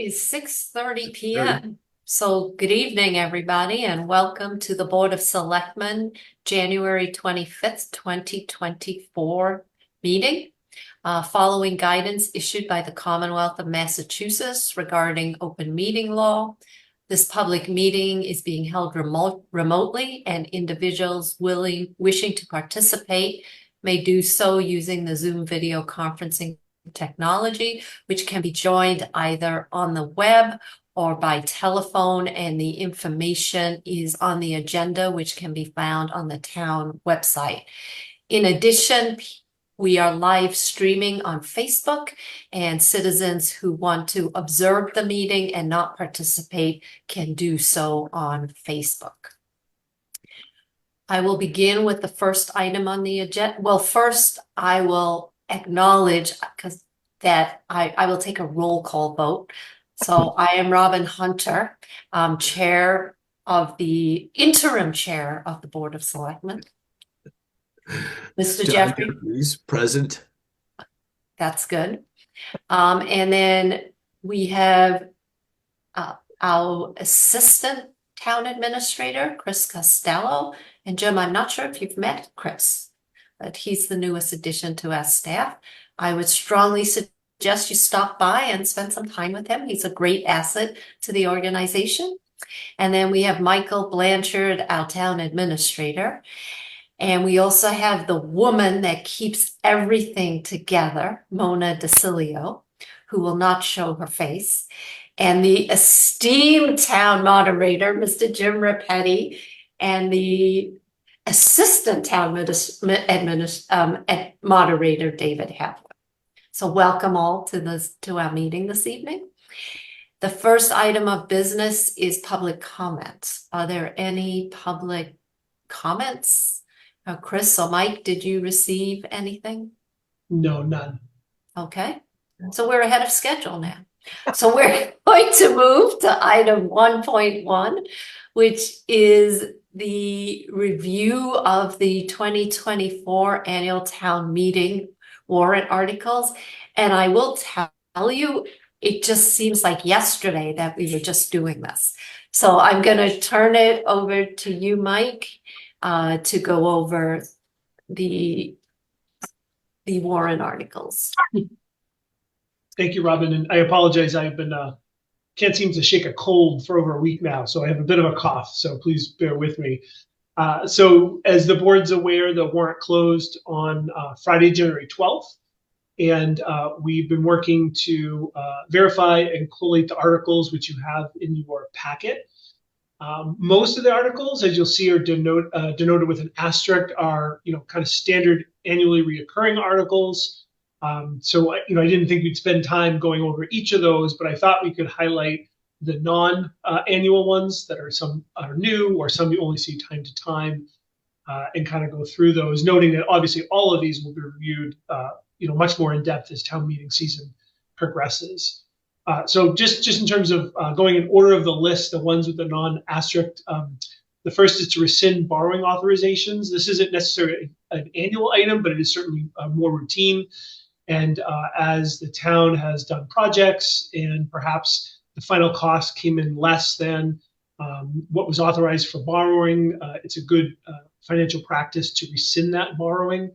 is 6:30 p.m. So good evening, everybody, and welcome to the Board of Selectmen, January 25th, 2024 meeting. Following guidance issued by the Commonwealth of Massachusetts regarding open meeting law. This public meeting is being held remotely, and individuals wishing to participate may do so using the Zoom video conferencing technology, which can be joined either on the web or by telephone, and the information is on the agenda, which can be found on the town website. In addition, we are live streaming on Facebook, and citizens who want to observe the meeting and not participate can do so on Facebook. I will begin with the first item on the agenda. Well, first I will acknowledge that I will take a roll call vote. So I am Robin Hunter, interim chair of the Board of Selectmen. Mr. Jeffrey, Jeffries, present. That's good. And then we have our assistant town administrator, Chris Costello. And Jim, I'm not sure if you've met Chris, but he's the newest addition to our staff. I would strongly suggest you stop by and spend some time with him. He's a great asset to the organization. And then we have Michael Blanchard, our town administrator. And we also have the woman that keeps everything together, Mona DeCilio, who will not show her face, and the esteemed town moderator, Mr. Jim Rapetti, and the assistant town moderator, David Havlin. So welcome all to our meeting this evening. The first item of business is public comments. Are there any public comments? Chris or Mike, did you receive anything? No, none. Okay, so we're ahead of schedule now. So we're going to move to item 1.1, which is the review of the 2024 annual town meeting warrant articles. And I will tell you, it just seems like yesterday that we were just doing this. So I'm going to turn it over to you, Mike, to go over the warrant articles. Thank you, Robin. And I apologize. I've been can't seem to shake a cold for over a week now, so I have a bit of a cough. So please bear with me. So as the board's aware, the warrant closed on Friday, January 12th, and we've been working to verify and collate the articles which you have in your packet. Most of the articles, as you'll see, are denoted with an asterisk, are kind of standard annually reoccurring articles. So I didn't think we'd spend time going over each of those, but I thought we could highlight the non-annual ones that some are new or some you only see time to time, and kind of go through those, noting that obviously all of these will be reviewed much more in depth as town meeting season progresses. So just in terms of going in order of the list, the ones with the non-asterisk, the first is to rescind borrowing authorizations. This isn't necessarily an annual item, but it is certainly more routine. And as the town has done projects and perhaps the final cost came in less than what was authorized for borrowing, it's a good financial practice to rescind that borrowing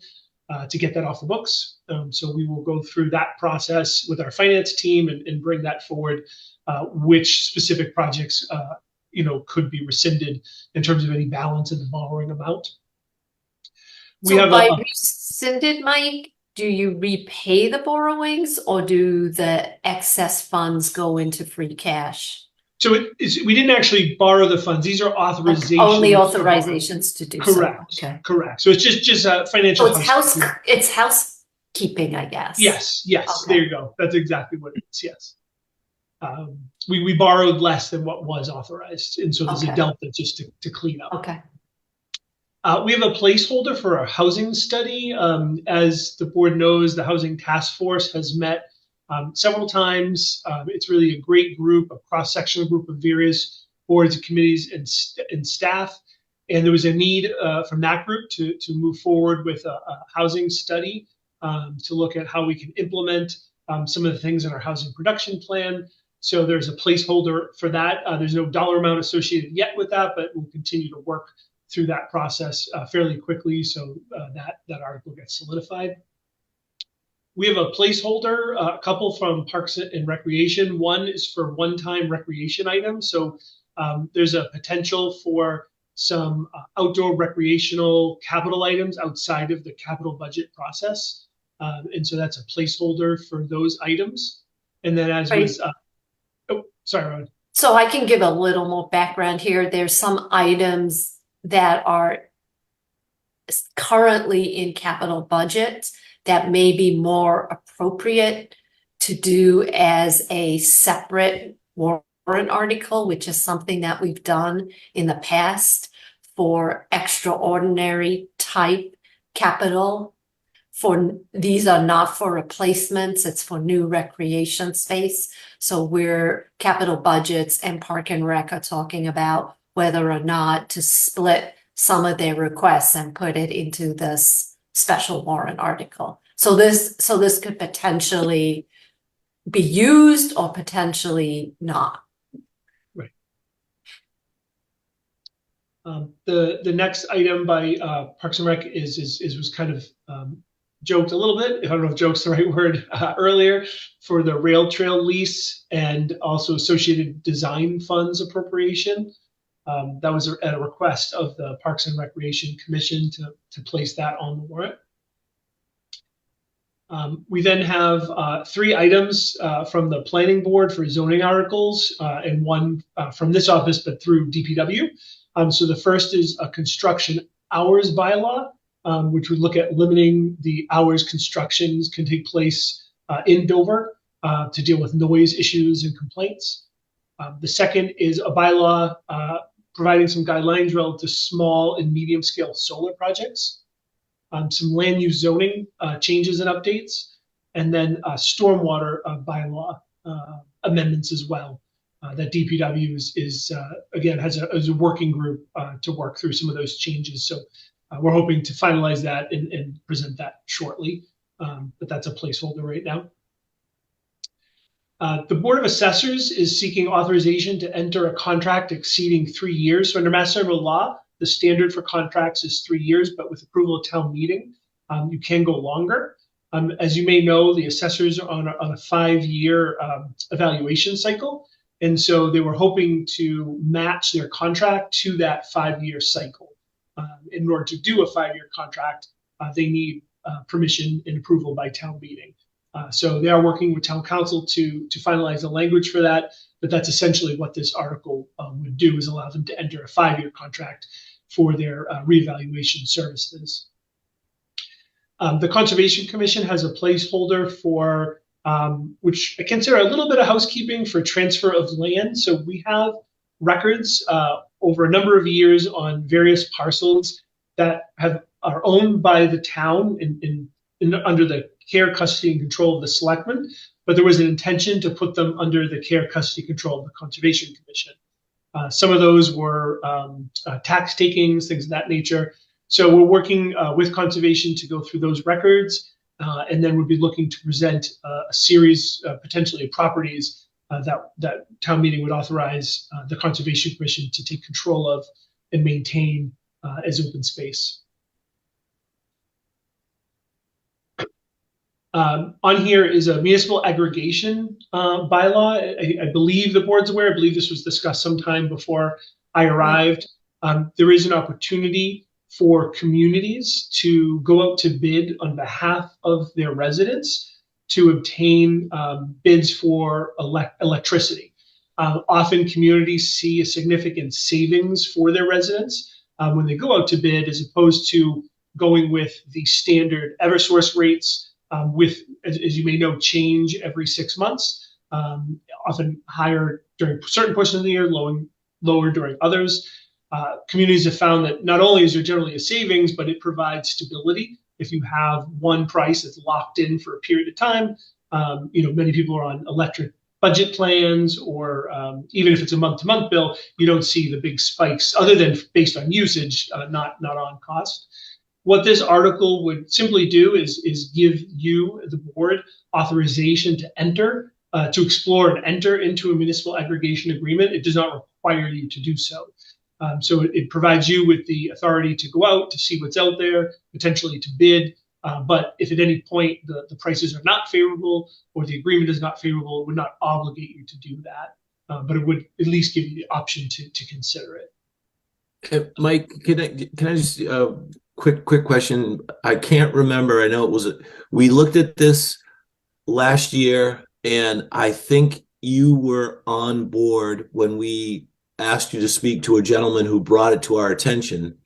to get that off the books. So we will go through that process with our finance team and bring that forward, which specific projects could be rescinded in terms of any balance in the borrowing amount. So by rescinded, Mike, do you repay the borrowings or do the excess funds go into free cash? So we didn't actually borrow the funds. These are authorizations. Only authorizations to do. Correct. So. Okay. Correct. So it's just financial. So it's housekeeping, I guess. Yes. Okay. There you go. That's exactly what it is. Yes. We borrowed less than what was authorized, and so there's a delta just to clean up. Okay. We have a placeholder for our housing study. As the board knows, the Housing Task Force has met several times. It's really a great group, a cross-sectional group of various boards and committees and staff. And there was a need from that group to move forward with a housing study to look at how we can implement some of the things in our housing production plan. So there's a placeholder for that. There's no dollar amount associated yet with that, but we'll continue to work through that process fairly quickly so that article gets solidified. We have a placeholder, a couple from Parks and Recreation. One is for one-time recreation items. So there's a potential for some outdoor recreational capital items outside of the capital budget process. And so that's a placeholder for those items. And then as Right. was, oh, sorry, Ron. So I can give a little more background here. There's some items that are currently in capital budget that may be more appropriate to do as a separate warrant article, which is something that we've done in the past for extraordinary type capital. These are not for replacements, it's for new recreation space. So we're capital budgets and Park and Rec are talking about whether or not to split some of their requests and put it into this special warrant article. So this could potentially be used or potentially not. Right. The next item by Parks and Rec was kind of joked a little bit, I don't know if joke's the right word, earlier, for the rail trail lease and also associated design funds appropriation. That was at a request of the Parks and Recreation Commission to place that on the warrant. We then have 3 items from the planning board for zoning articles and one from this office, but through DPW. So the first is a construction hours bylaw, which would look at limiting the hours constructions can take place in Dover to deal with noise issues and complaints. The second is a bylaw providing some guidelines relative to small and medium scale solar projects, some land use zoning changes and updates, and then stormwater bylaw amendments as well. That DPW is again has a working group to work through some of those changes. So we're hoping to finalize that and present that shortly, but that's a placeholder right now. The Board of Assessors is seeking authorization to enter a contract exceeding 3 years. So under Mass General Law, the standard for contracts is 3 years, but with approval of town meeting, you can go longer. As you may know, the assessors are on a 5-year evaluation cycle. And so they were hoping to match their contract to that 5-year cycle. In order to do a 5-year contract, they need permission and approval by town meeting. So they are working with town council to finalize the language for that, but that's essentially what this article would do, is allow them to enter a 5-year contract for their reevaluation services. The Conservation Commission has a placeholder for, which I consider a little bit of housekeeping, for transfer of land. So we have records over a number of years on various parcels that are owned by the town under the care, custody, and control of the Selectmen, but there was an intention to put them under the care, custody, control of the Conservation Commission. Some of those were tax takings, things of that nature. So we're working with Conservation to go through those records, and then we'll be looking to present a series, potentially, of properties that town meeting would authorize the Conservation Commission to take control of and maintain as open space. On here is a municipal aggregation bylaw. I believe the board's aware. I believe this was discussed sometime before I arrived. There is an opportunity for communities to go out to bid on behalf of their residents to obtain bids for electricity. Often communities see a significant savings for their residents when they go out to bid, as opposed to going with the standard Eversource rates, with, as you may know, change every 6 months, often higher during certain portions of the year, lower during others. Communities have found that not only is there generally a savings, but it provides stability. If you have one price that's locked in for a period of time, many people are on electric budget plans, or even if it's a month-to-month bill, you don't see the big spikes, other than based on usage, not on cost. What this article would simply do is give you, the board, authorization to enter to explore and enter into a municipal aggregation agreement. It does not require you to do so. So it provides you with the authority to go out to see what's out there, potentially to bid. But if at any point the prices are not favorable or the agreement is not favorable, it would not obligate you to do that. But it would at least give you the option to consider it. Mike, can I just quick question? I can't remember. I know it was we looked at this last year, and I think you were on board when we asked you to speak to a gentleman who brought it to our attention.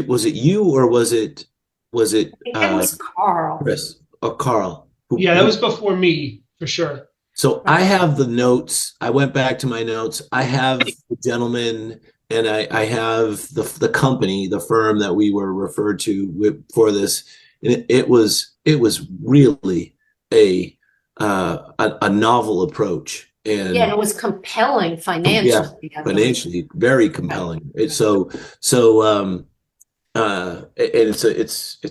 Was it you or was it I think it was Carl. Chris or Carl? Yeah, that was before me for sure. So I have the notes. I went back to my notes. I have the gentleman and I have the company, the firm that we were referred to for this. And it was really a novel approach. And Yeah, and it was compelling financially. yeah, financially very compelling. And it's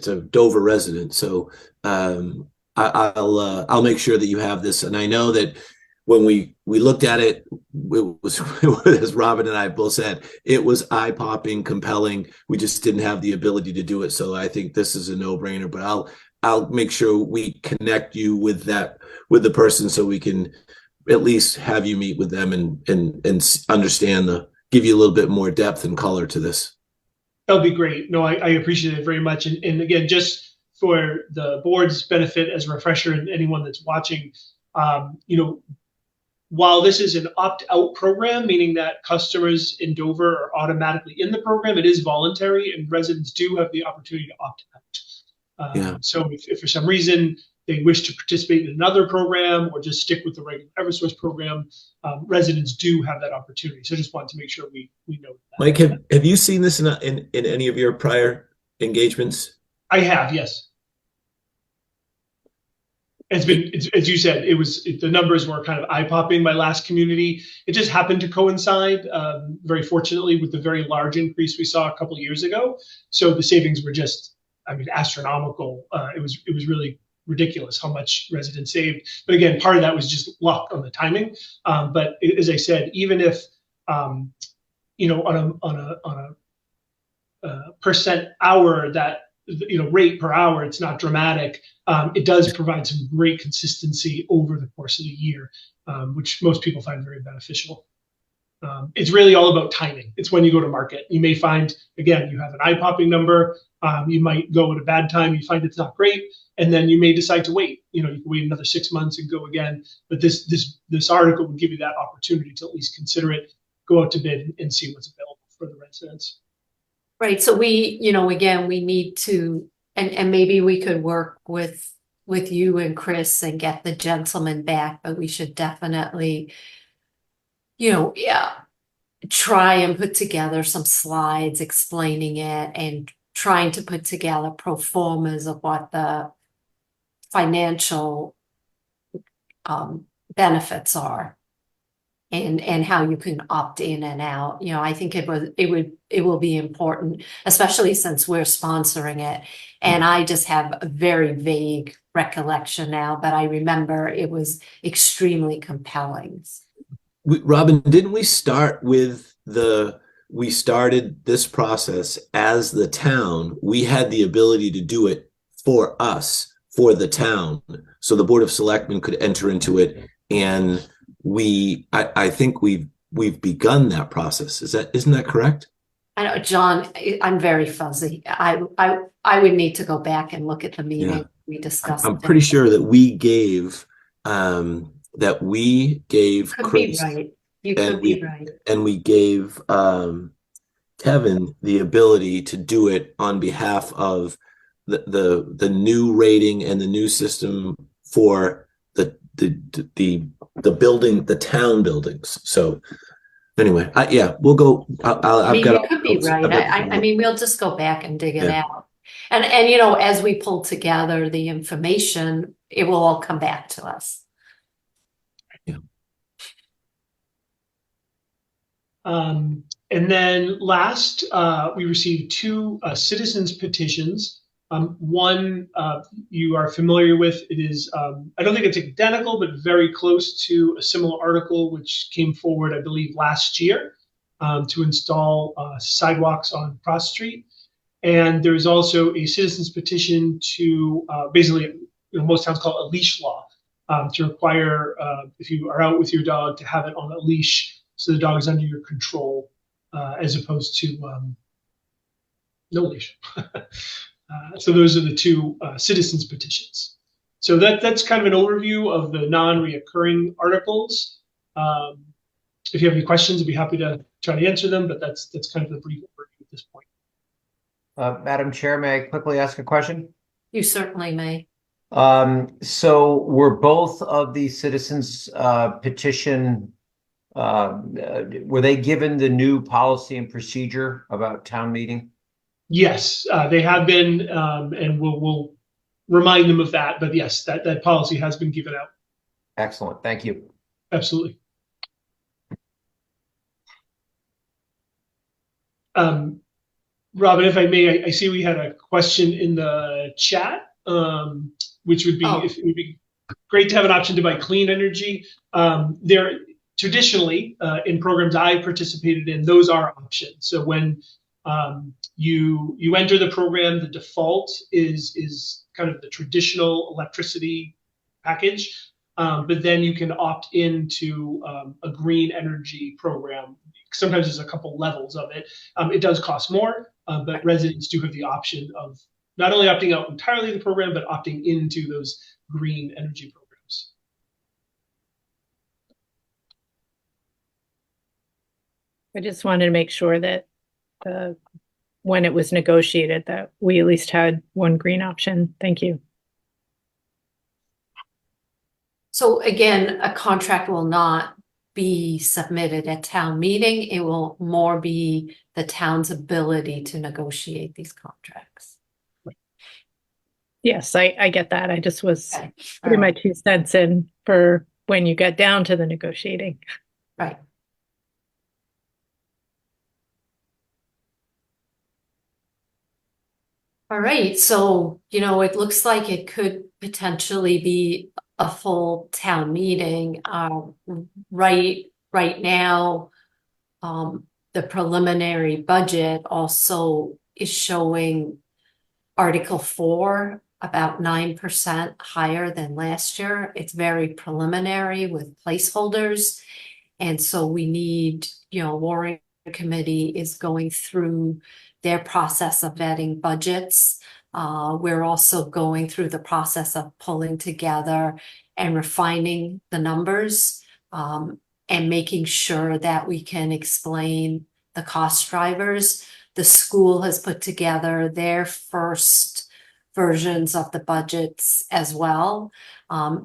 a Dover resident. So I'll make sure that you have this. And I know that when we looked at it, it was as Robin and I both said, it was eye-popping, compelling. We just didn't have the ability to do it. So I think this is a no-brainer. But I'll make sure we connect you with the person so we can at least have you meet with them and understand give you a little bit more depth and color to this. That'll be great. No, I appreciate it very much. And again, just for the board's benefit as a refresher and anyone that's watching, while this is an opt-out program, meaning that customers in Dover are automatically in the program, it is voluntary and residents do have the opportunity to opt out. So if for some reason they wish to participate in another program or just stick with the regular Eversource program, residents do have that opportunity. So I just wanted to make sure we know that. Mike, have you seen this in any of your prior engagements? I have, yes. It's been, as you said, the numbers were kind of eye-popping. My last community, it just happened to coincide, very fortunately, with the very large increase we saw a couple of years ago. So the savings were just, astronomical. It was really ridiculous how much residents saved. But again, part of that was just luck on the timing. But as I said, even if on a percent hour that rate per hour, it's not dramatic. It does provide some great consistency over the course of the year, which most people find very beneficial. It's really all about timing. It's when you go to market. You may find, again, you have an eye-popping number. You might go at a bad time. You find it's not great, and then you may decide to wait. You can wait another 6 months and go again. But this article would give you that opportunity to at least consider it, go out to bid, and see what's available for the residents. Right. So we, again, we need to, and maybe we could work with you and Chris and get the gentleman back, but we should definitely, try and put together some slides explaining it and trying to put together pro formas of what the financial benefits are. And how you can opt in and out. I think it will be important, especially since we're sponsoring it. And I just have a very vague recollection now, but I remember it was extremely compelling. Robin, didn't we start with we started this process as the town. We had the ability to do it for us, for the town. So the Board of Selectmen could enter into it, and I think we've begun that process. Isn't that correct? I know, John, I'm very fuzzy. I would need to go back and look at the meeting we discussed. I'm pretty sure that we gave Could Chris, be right. You could be right. And we gave Kevin the ability to do it on behalf of the new rating and the new system for the building, the town buildings. So anyway, we'll go. You could be right. We'll just go back and dig it out. And as we pull together the information, it will all come back to us. Yeah. And then last, we received 2 citizens petitions One you are familiar with. It is, I don't think it's identical, but very close to a similar article which came forward, I believe, last year to install sidewalks on Cross Street. And there is also a citizens petition to basically, most towns call it a leash law, to require, if you are out with your dog, to have it on a leash so the dog is under your control, as opposed to no leash. So those are the two citizens petitions. So that's kind of an overview of the non-reoccurring articles. If you have any questions, I'd be happy to try to answer them, but that's kind of the brief overview at this point. Madam Chair, may I quickly ask a question? You certainly may. So were both of the citizens petition, were they given the new policy and procedure about town meeting? Yes, they have been, and we'll remind them of that. But yes, that policy has been given out. Excellent, thank you. Absolutely. Robin, if I may, I see we had a question in the chat, which would be, if it would be great to have an option to buy clean energy. There traditionally in programs I participated in, those are options. So when you enter the program, the default is kind of the traditional electricity package, but then you can opt into a green energy program. Sometimes there's a couple levels of it. It does cost more, but residents do have the option of not only opting out entirely of the program, but opting into those green energy programs. I just wanted to make sure that when it was negotiated that we at least had one green option. Thank you. So again, a contract will not be submitted at town meeting. It will more be the town's ability to negotiate these contracts. Yes, I get that. I just was Okay. putting my 2 cents in for when you get down to the negotiating. Right. All right, so, it looks like it could potentially be a full town meeting. Right now, the preliminary budget also is showing Article 4 about 9% higher than last year. It's very preliminary with placeholders. And so we need, Warrant Committee is going through their process of vetting budgets. We're also going through the process of pulling together and refining the numbers, and making sure that we can explain the cost drivers. The school has put together their first versions of the budgets as well.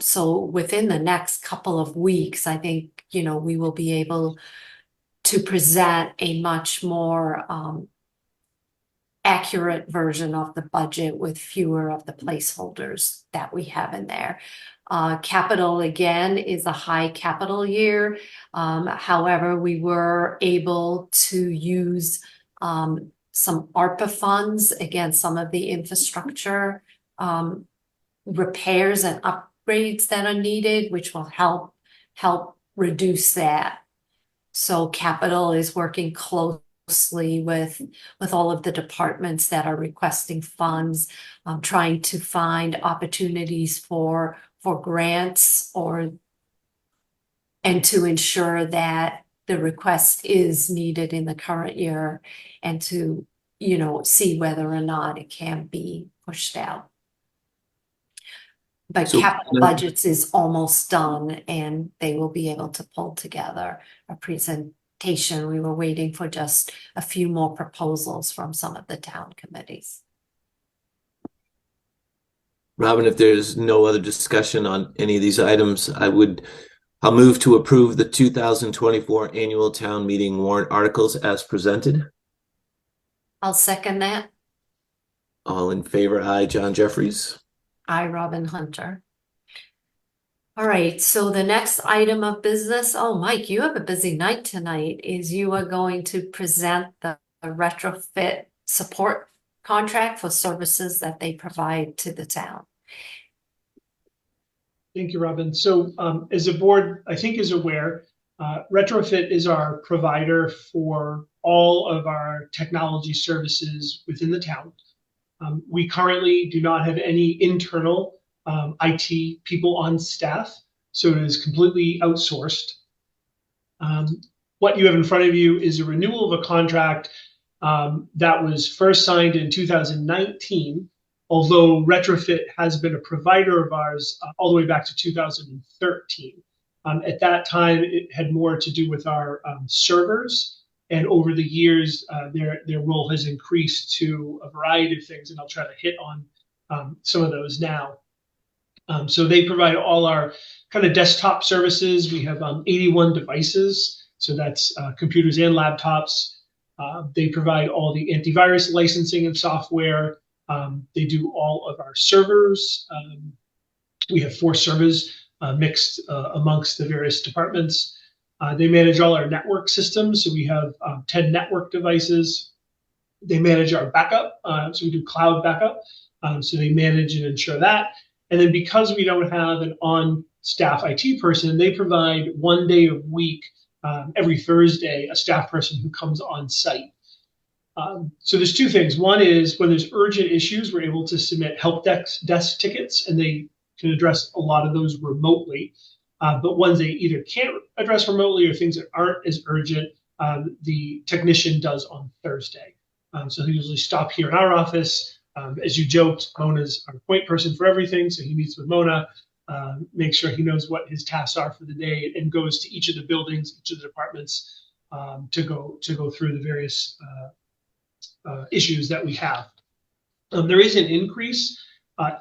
So within the next couple of weeks, I think, we will be able to present a much more accurate version of the budget with fewer of the placeholders that we have in there. Capital, again, is a high capital year. However, we were able to use some ARPA funds, again, some of the infrastructure repairs and upgrades that are needed, which will help reduce that. So capital is working closely with all of the departments that are requesting funds, trying to find opportunities for grants and to ensure that the request is needed in the current year, and to, see whether or not it can be pushed out. But So- capital budgets is almost done, and they will be able to pull together a presentation. We were waiting for just a few more proposals from some of the town committees. Robin, if there's no other discussion on any of these items, I'll move to approve the 2024 annual town meeting warrant articles as presented. I'll second that. All in favor, aye. John Jeffries. I, Robin Hunter. All right, so the next item of business, oh, Mike, you have a busy night tonight, is you are going to present the retrofit support contract for services that they provide to the town. Thank you, Robin. So as the board, I think, is aware, Retrofit is our provider for all of our technology services within the town. We currently do not have any internal IT people on staff, so it is completely outsourced. What you have in front of you is a renewal of a contract that was first signed in 2019, although Retrofit has been a provider of ours all the way back to 2013. At that time, it had more to do with our servers, and over the years, their role has increased to a variety of things, and I'll try to hit on some of those now. So they provide all our kind of desktop services. We have 81 devices, so that's computers and laptops. They provide all the antivirus licensing and software. They do all of our servers. We have 4 servers mixed amongst the various departments. They manage all our network systems. So we have 10 network devices. They manage our backup. So we do cloud backup. So they manage and ensure that. And then because we don't have an on-staff IT person, they provide 1 day a week, every Thursday, a staff person who comes on site. So there's 2 things. One is when there's urgent issues, we're able to submit help desk tickets, and they can address a lot of those remotely. But ones they either can't address remotely or things that aren't as urgent, the technician does on Thursday. So they usually stop here in our office. As you joked, Mona's our point person for everything, so he meets with Mona, makes sure he knows what his tasks are for the day, and goes to each of the buildings, each of the departments, to go through the various issues that we have. There is an increase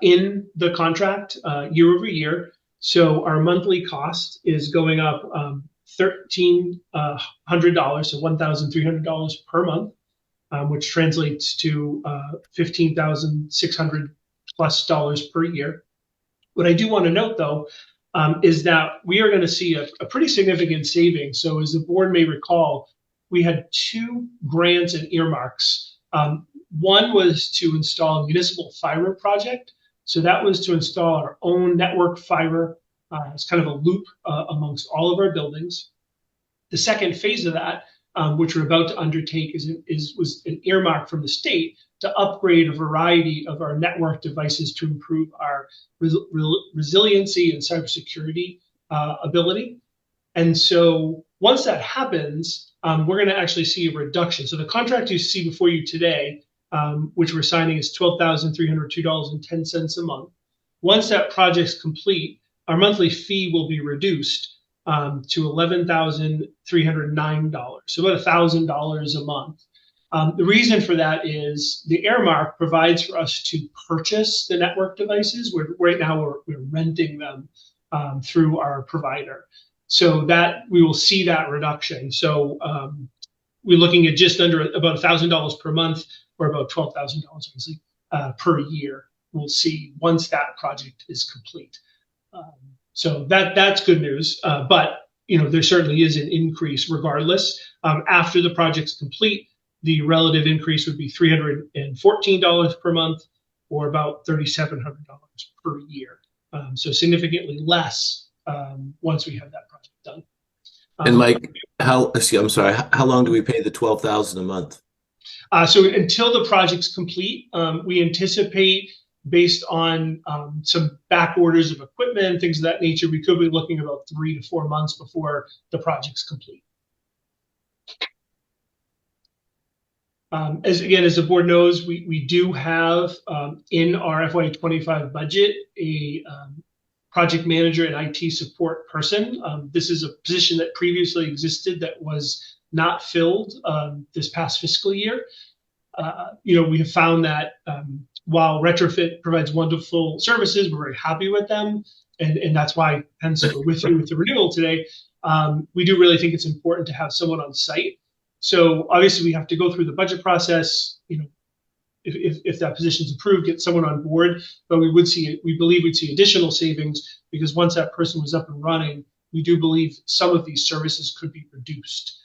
in the contract year over year. So our monthly cost is going up $1,300, so $1,300 per month, which translates to $15,600 plus per year. What I do want to note, though, is that we are going to see a pretty significant saving. So as the board may recall, we had 2 grants and earmarks. One was to install a municipal fiber project. So that was to install our own network fiber. It's kind of a loop amongst all of our buildings. The second phase of that, which we're about to undertake, was an earmark from the state to upgrade a variety of our network devices to improve our resiliency and cybersecurity ability. And so once that happens, we're going to actually see a reduction. So the contract you see before you today, which we're signing, is $12,302.10 a month. Once that project's complete, our monthly fee will be reduced to $11,309, so about $1,000 a month. The reason for that is the earmark provides for us to purchase the network devices. Right now we're renting them through our provider, so that we will see that reduction. So we're looking at just under about $1,000 per month, or about $12,000 obviously per year. We'll see once that project is complete. So that's good news. But there certainly is an increase regardless. After the project's complete, the relative increase would be $314 per month, or about $3,700 per year. So significantly less once we have that project done. And Mike, I'm sorry, how long do we pay the $12,000 a month? So until the project's complete, we anticipate, based on some back orders of equipment, things of that nature, we could be looking about 3 to 4 months before the project's complete. As the board knows, we do have in our FY25 budget a project manager and IT support person. This is a position that previously existed that was not filled this past fiscal year. We have found that while Retrofit provides wonderful services, we're very happy with them, and that's why, hence, we're with you with the renewal today. We do really think it's important to have someone on site. So obviously, we have to go through the budget process. If that position is approved, get someone on board. But we believe we'd see additional savings, because once that person was up and running, we do believe some of these services could be reduced.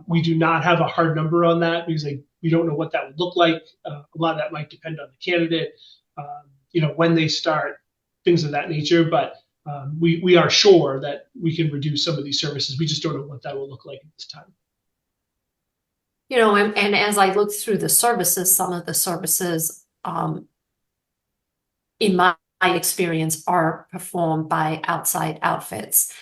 We do not have a hard number on that, because We don't know what that would look like. A lot of that might depend on the candidate, when they start, things of that nature. But we are sure that we can reduce some of these services. We just don't know what that will look like at this time. And as I looked through the services, some of the services, in my experience, are performed by outside outfits,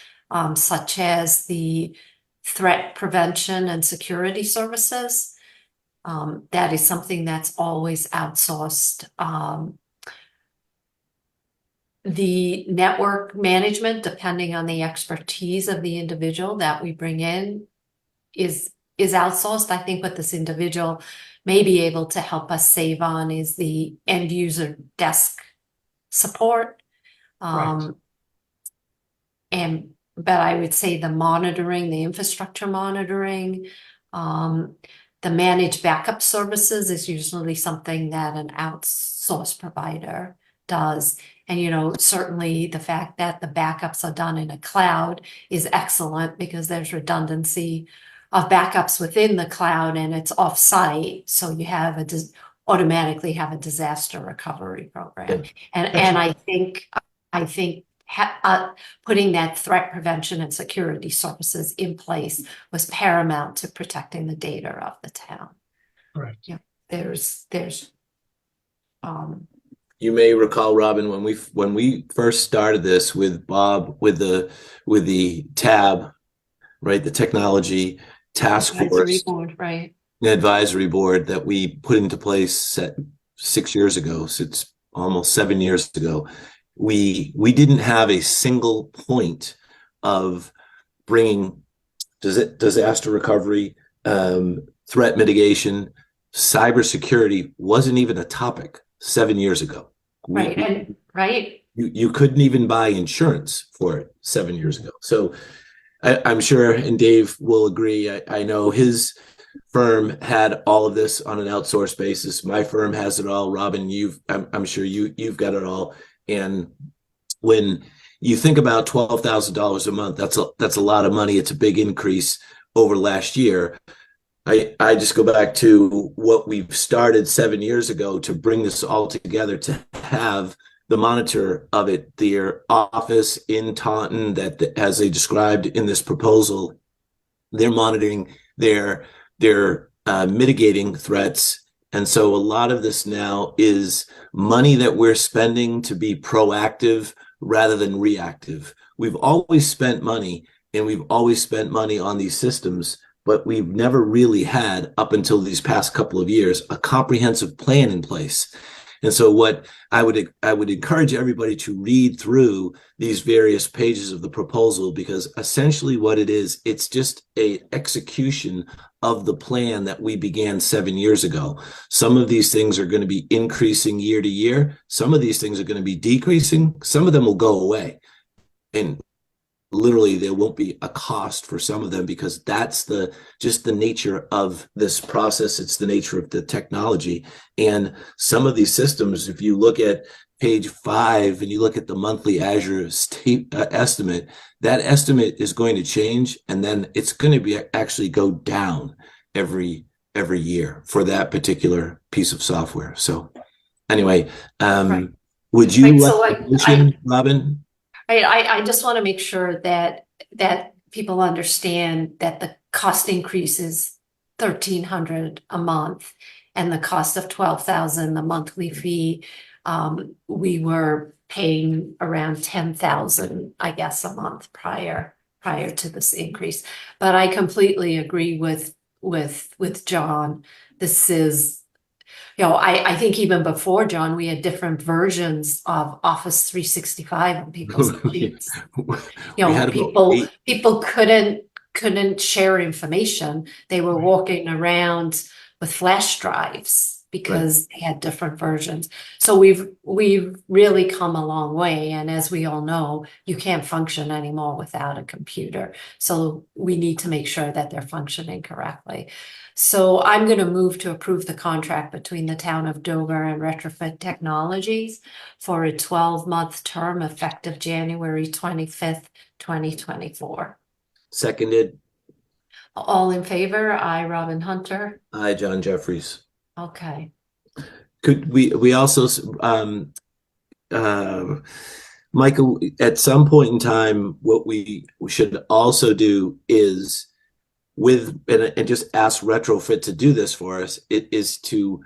such as the threat prevention and security services. That is something that's always outsourced. The network management, depending on the expertise of the individual that we bring in, is outsourced. I think what this individual may be able to help us save on is the end user desk support. Right. But I would say the monitoring, the infrastructure monitoring, the managed backup services is usually something that an outsourced provider does. And certainly the fact that the backups are done in a cloud is excellent, because there's redundancy of backups within the cloud, and it's off-site, so you have automatically have a disaster recovery program. And I think putting that threat prevention and security services in place was paramount to protecting the data of the town. Correct. Yeah, there's You may recall, Robin, when we first started this with Bob, with the TAB, right, the technology task advisory force, board, right? the advisory board that we put into place 6 years ago. So it's almost 7 years ago. We didn't have a single point of bringing disaster recovery, threat mitigation, cybersecurity wasn't even a topic 7 years ago. Right. You couldn't even buy insurance for it 7 years ago. So I'm sure, and Dave will agree, I know his firm had all of this on an outsourced basis. My firm has it all. Robin, I'm sure you've got it all. And when you think about $12,000 a month, that's a lot of money. It's a big increase over last year. I just go back to what we've started 7 years ago to bring this all together, to have the monitor of it, their office in Taunton, that as they described in this proposal, they're monitoring, they're mitigating threats. And so a lot of this now is money that we're spending to be proactive rather than reactive. We've always spent money, and we've always spent money on these systems, but we've never really had, up until these past couple of years, a comprehensive plan in place. And so what I would encourage everybody to read through these various pages of the proposal, because essentially what it is, it's just an execution of the plan that we began 7 years ago. Some of these things are going to be increasing year to year. Some of these things are going to be decreasing. Some of them will go away. And literally there won't be a cost for some of them, because that's just the nature of this process. It's the nature of the technology. And some of these systems, if you look at page 5 and you look at the monthly Azure estimate, that estimate is going to change, and then it's going to be actually go down every year for that particular piece of software. So anyway, Right. would you Right, so Robin? I just want to make sure that people understand that the cost increase is $1,300 a month, and the cost of $12,000, the monthly fee, we were paying around $10,000, I guess, a month prior to this increase. But I completely agree with John. This is, I think even before John, we had different versions of Office 365 on people's machines. People couldn't share information. They were walking around with flash drives because they had different versions. So we've really come a long way. And as we all know, you can't function anymore without a computer. So we need to make sure that they're functioning correctly. So I'm going to move to approve the contract between the town of Dover and Retrofit Technologies for a 12-month term effective January 25th, 2024. Seconded. All in favor? I, Robin Hunter. Hi, John Jeffries. Okay. Could we also, Michael, at some point in time, what we should also do is and just ask Retrofit to do this for us, it is to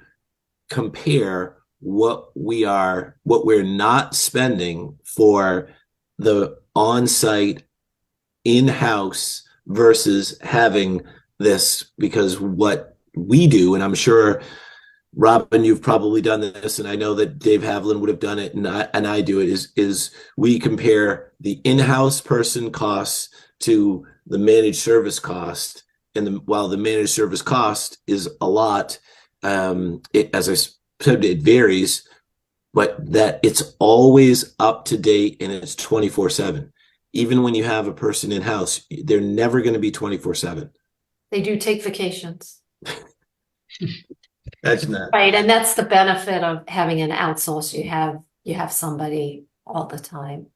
compare what we're not spending for the on-site in-house versus having this, because what we do, and I'm sure Robin, you've probably done this, and I know that Dave Havlin would have done it, and I do it, is we compare the in-house person costs to the managed service cost. And while the managed service cost is a lot, as I said, it varies, but that it's always up to date and it's 24/7. Even when you have a person in-house, they're never going to be 24/7. They do take vacations. Imagine that. Right, and that's the benefit of having an outsource. You have somebody all the time.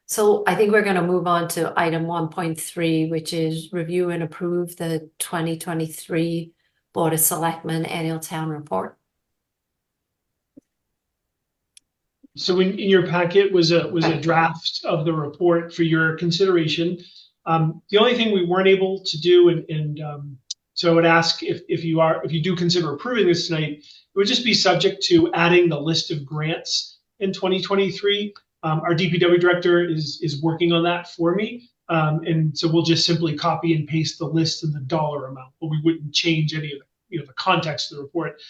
So I think we're going to move on to item 1.3, which is review and approve the 2023 Board of Selectmen Annual Town Report. So in your packet was a draft of the report for your consideration. The only thing we weren't able to do, so I would ask if you do consider approving this tonight, it would just be subject to adding the list of grants in 2023. Our DPW director is working on that for me. And so we'll just simply copy and paste the list and the dollar amount, but we wouldn't change any of the context of the report.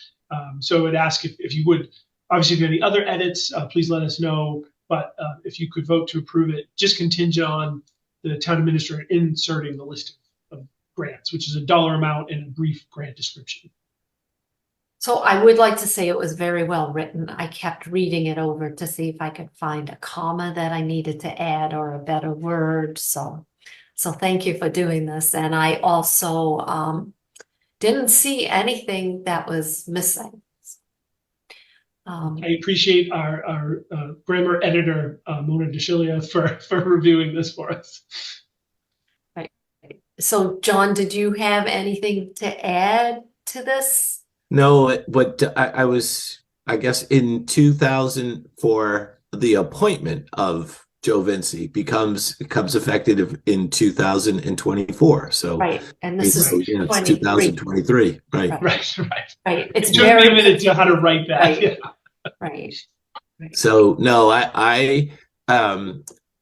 So I would ask if you would, obviously, if you have any other edits, please let us know. But if you could vote to approve it, just contingent on the town administrator inserting the list of grants, which is a dollar amount and a brief grant description. So I would like to say it was very well written. I kept reading it over to see if I could find a comma that I needed to add or a better word. So thank you for doing this. And I also didn't see anything that was missing. I appreciate our grammar editor, Mona DeShilia, for reviewing this for us. Right. So John, did you have anything to add to this? No, but I guess in 2000 for the appointment of Joe Vinci becomes effective in 2024. So Right, and this is it's 23. 2023, right? Right. Right. It's It took me a minute to how to write that. Right. Yeah. Right. So no, I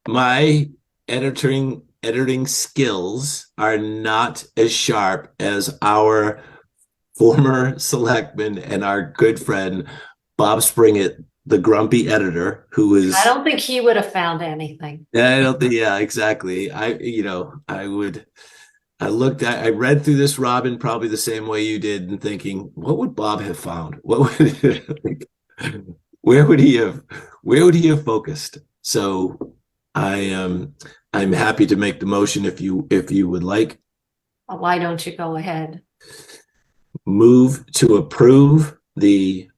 my editing skills are not as sharp as our former selectman and our good friend Bob Springett, the grumpy editor, who is. I don't think he would have found anything. I don't think. Yeah, exactly. I read through this, Robin, probably the same way you did, and thinking, what would Bob have found? What would where would he have focused? So I'm happy to make the motion if you would like. Why don't you go ahead? Move to approve the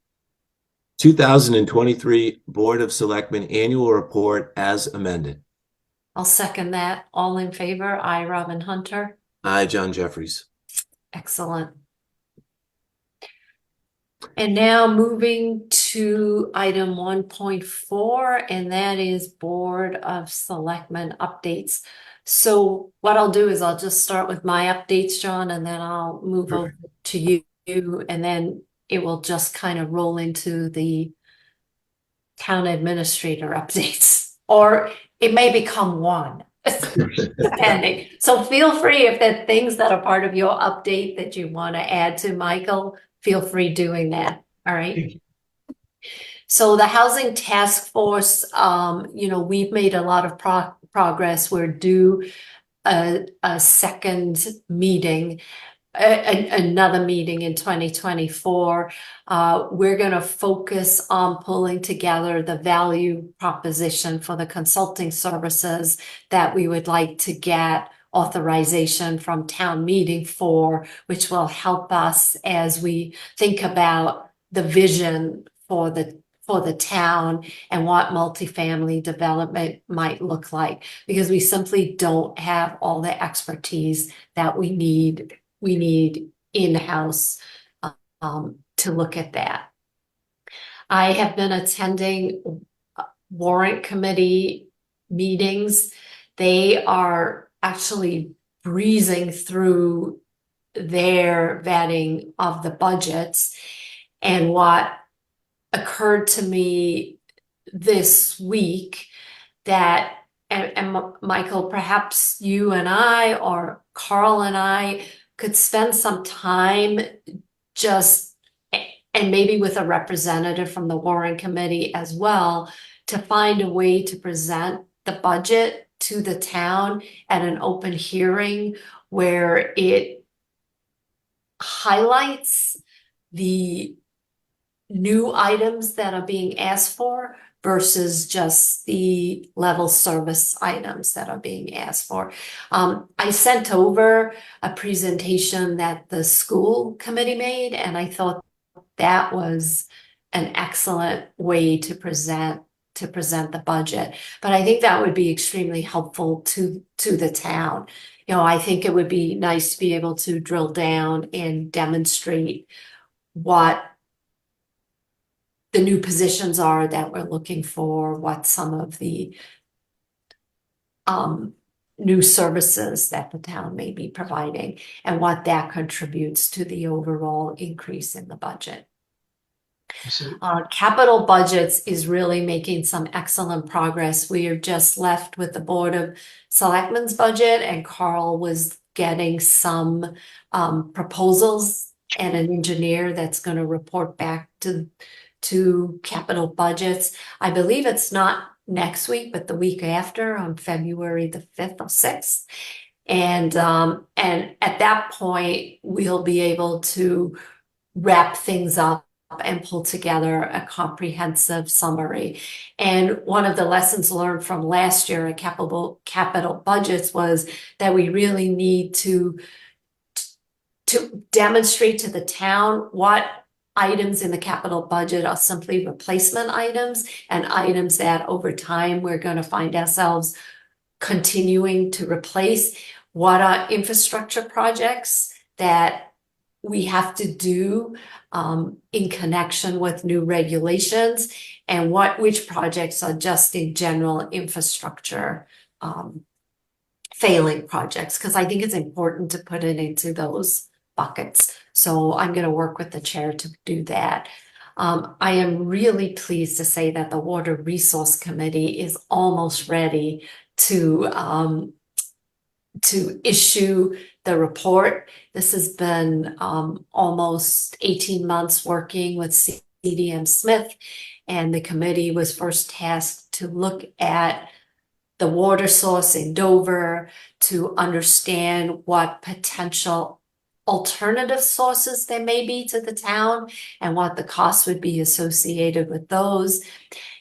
2023 Board of Selectmen Annual Report as amended. I'll second that. All in favor? I, Robin Hunter. I, John Jeffries. Excellent. And now moving to item 1.4, and that is Board of Selectmen updates. So what I'll do is I'll just start with my updates, John, and then I'll move over to you, and then it will just kind of roll into the town administrator updates, or it may become one, depending. So feel free, if there are things that are part of your update that you want to add to, Michael, feel free doing that. All right. So the Housing Task Force, we've made a lot of progress. We're due a second meeting, another meeting in 2024. We're going to focus on pulling together the value proposition for the consulting services that we would like to get authorization from town meeting for, which will help us as we think about the vision for for the town and what multifamily development might look like, because we simply don't have all the expertise that we need in-house to look at that. I have been attending warrant committee meetings. They are actually breezing through their vetting of the budgets. And what occurred to me this week that, and Michael, perhaps you and I or Carl and I could spend some time just, and maybe with a representative from the warrant committee as well, to find a way to present the budget to the town at an open hearing where it highlights the new items that are being asked for versus just the level service items that are being asked for. I sent over a presentation that the school committee made, and I thought that was an excellent way to present the budget. But I think that would be extremely helpful to the town. I think it would be nice to be able to drill down and demonstrate what the new positions are that we're looking for, what some of the new services that the town may be providing, and what that contributes to the overall increase in the budget. Capital budgets is really making some excellent progress. We are just left with the Board of Selectmen's budget, and Carl was getting some proposals and an engineer that's going to report back to capital budgets. I believe it's not next week, but the week after, on February the 5th or 6th. And at that point, we'll be able to wrap things up and pull together a comprehensive summary. And one of the lessons learned from last year at capital budgets was that we really need to demonstrate to the town what items in the capital budget are simply replacement items and items that over time we're going to find ourselves continuing to replace, what are infrastructure projects that we have to do in connection with new regulations, and which projects are just in general infrastructure failing projects, because I think it's important to put it into those buckets. So I'm going to work with the chair to do that. I am really pleased to say that the Water Resource Committee is almost ready to issue the report. This has been almost 18 months working with CDM Smith, and the committee was first tasked to look at the water source in Dover to understand what potential alternative sources there may be to the town and what the costs would be associated with those.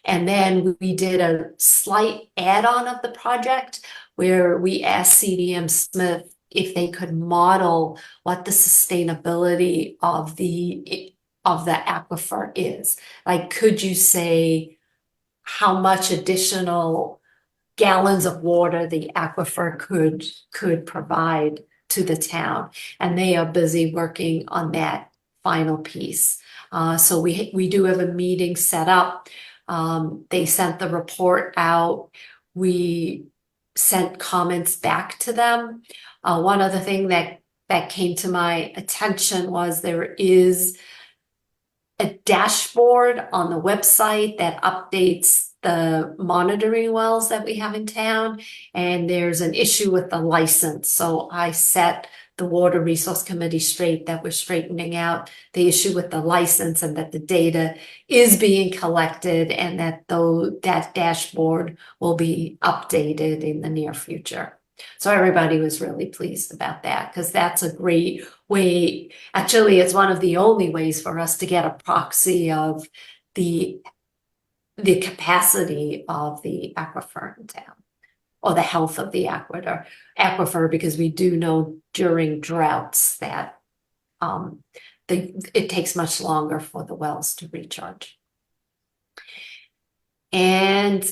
And then we did a slight add-on of the project where we asked CDM Smith if they could model what the sustainability of the aquifer is. Like, could you say how much additional gallons of water the aquifer could provide to the town? And they are busy working on that final piece. So we do have a meeting set up. They sent the report out. We sent comments back to them. One other thing that came to my attention was there is a dashboard on the website that updates the monitoring wells that we have in town, and there's an issue with the license. So I set the Water Resource Committee straight that we're straightening out the issue with the license, and that the data is being collected, and that that dashboard will be updated in the near future. So everybody was really pleased about that, because that's a great way. Actually, it's one of the only ways for us to get a proxy of the capacity of the aquifer in town, or the health of the aquifer, because we do know during droughts that it takes much longer for the wells to recharge. And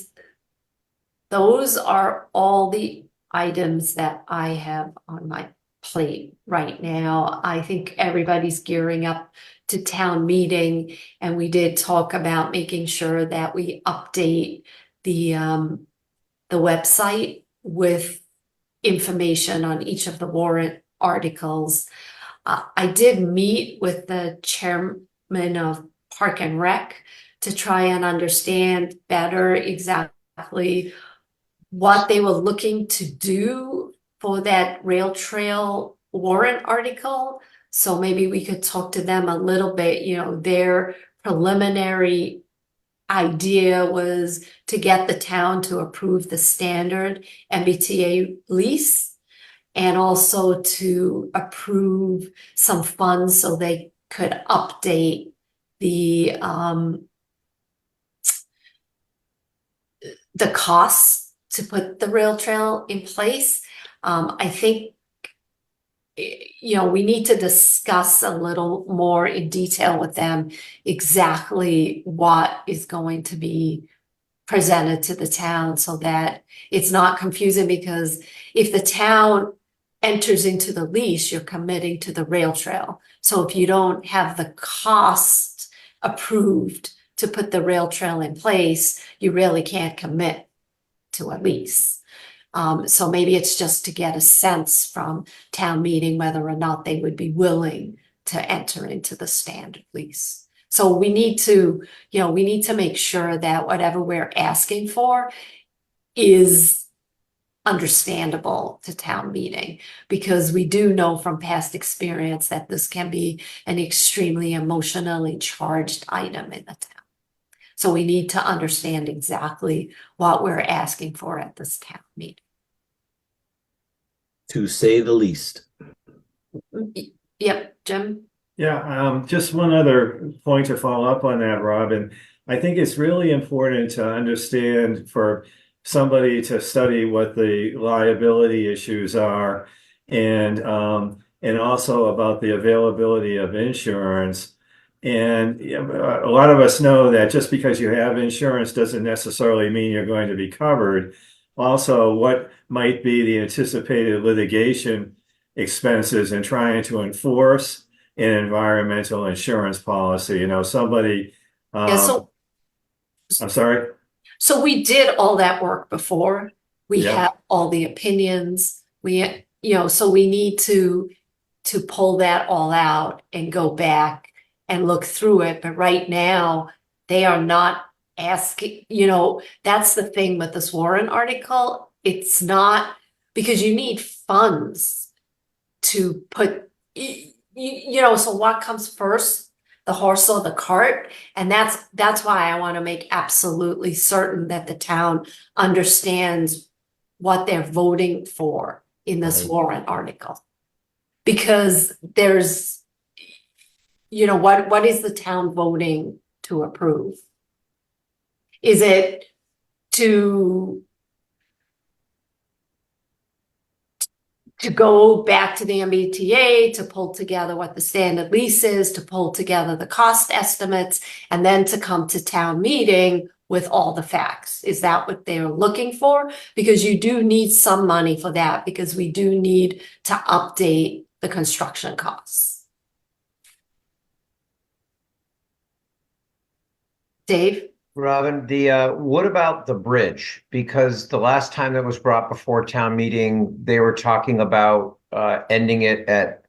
those are all the items that I have on my plate right now. I think everybody's gearing up to town meeting, and we did talk about making sure that we update the website with information on each of the warrant articles. I did meet with the chairman of Park and Rec to try and understand better exactly what they were looking to do for that rail trail warrant article. So maybe we could talk to them a little bit. Their preliminary idea was to get the town to approve the standard MBTA lease, and also to approve some funds so they could update the costs to put the rail trail in place. I think we need to discuss a little more in detail with them exactly what is going to be presented to the town, so that it's not confusing, because if the town enters into the lease, you're committing to the rail trail. So if you don't have the cost approved to put the rail trail in place, you really can't commit to a lease. So maybe it's just to get a sense from town meeting whether or not they would be willing to enter into the standard lease. So we need to make sure that whatever we're asking for is understandable to town meeting, because we do know from past experience that this can be an extremely emotionally charged item in the town. So we need to understand exactly what we're asking for at this town meeting. To say the least. Yep, Jim? Yeah, just one other point to follow up on that, Robin. I think it's really important to understand for somebody to study what the liability issues are, and also about the availability of insurance. And a lot of us know that just because you have insurance doesn't necessarily mean you're going to be covered. Also, what might be the anticipated litigation expenses in trying to enforce an environmental insurance policy? Somebody, Yeah, I'm sorry. So we did all that work before. We Yeah. have all the opinions. So we need to pull that all out and go back and look through it. But right now, they are not asking, that's the thing with this warrant article. It's not, because you need funds to put, so what comes first? The horse or the cart? And that's why I want to make absolutely certain that the town understands what they're voting for in this Right. warrant article. Because there's, what is the town voting to approve? Is it to go back to the MBTA to pull together what the standard lease is, to pull together the cost estimates, and then to come to town meeting with all the facts? Is that what they're looking for? Because you do need some money for that, because we do need to update the construction costs. Dave? Robin, what about the bridge? Because the last time that was brought before town meeting, they were talking about ending it at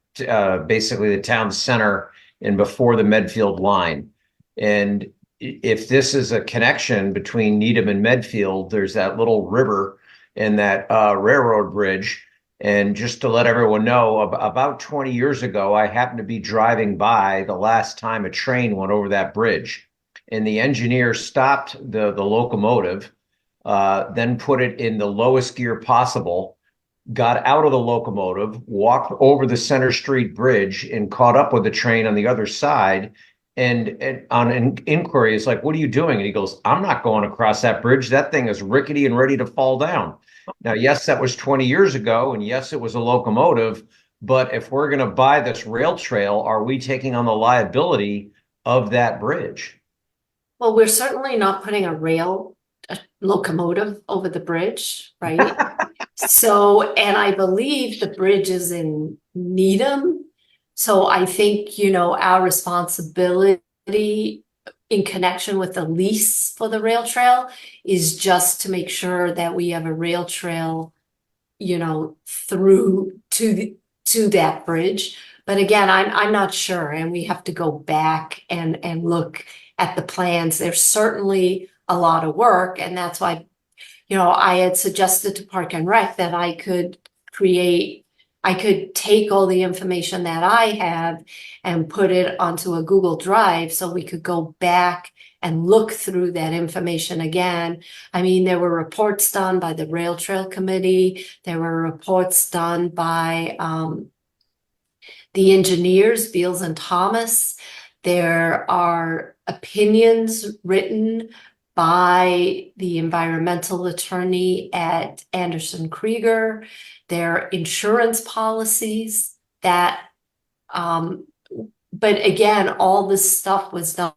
basically the town center and before the Medfield line. And if this is a connection between Needham and Medfield, there's that little river and that railroad bridge. And just to let everyone know, about 20 years ago, I happened to be driving by the last time a train went over that bridge. And the engineer stopped the locomotive, then put it in the lowest gear possible, got out of the locomotive, walked over the Center Street Bridge, and caught up with the train on the other side. And on an inquiry, it's like, "What are you doing?" And he goes, "I'm not going across that bridge. That thing is rickety and ready to fall down." Now, yes, that was 20 years ago, and yes, it was a locomotive. But if we're going to buy this rail trail, are we taking on the liability of that bridge? Well, we're certainly not putting a rail a locomotive over the bridge, right? So, and I believe the bridge is in Needham. So I think, our responsibility in connection with the lease for the rail trail is just to make sure that we have a rail trail, through to that bridge. But again, I'm not sure, and we have to go back and look at the plans. There's certainly a lot of work, and that's why, I had suggested to Park and Rec that I could take all the information that I have and put it onto a Google Drive so we could go back and look through that information again. I mean, there were reports done by the Rail Trail Committee. There were reports done by the engineers, Beals and Thomas. There are opinions written by the environmental attorney at Anderson Krieger. There are insurance policies that, but again, all this stuff was done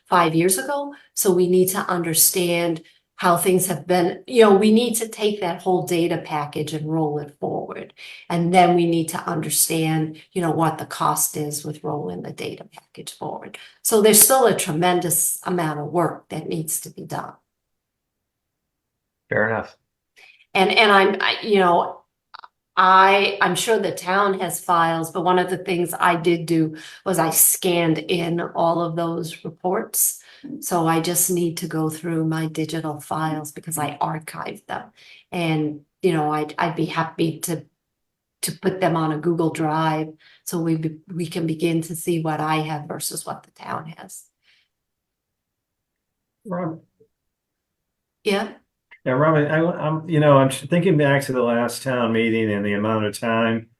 5 years ago. So we need to understand how things have been, we need to take that whole data package and roll it forward. And then we need to understand, what the cost is with rolling the data package forward. So there's still a tremendous amount of work that needs to be done. Fair enough. And I'm sure the town has files, but one of the things I did do was I scanned in all of those reports. So I just need to go through my digital files because I archived them. And, I'd be happy to put them on a Google Drive so we can begin to see what I have versus what the town has. Rob, Yeah. yeah, Robin, I'm thinking back to the last town meeting and the amount of time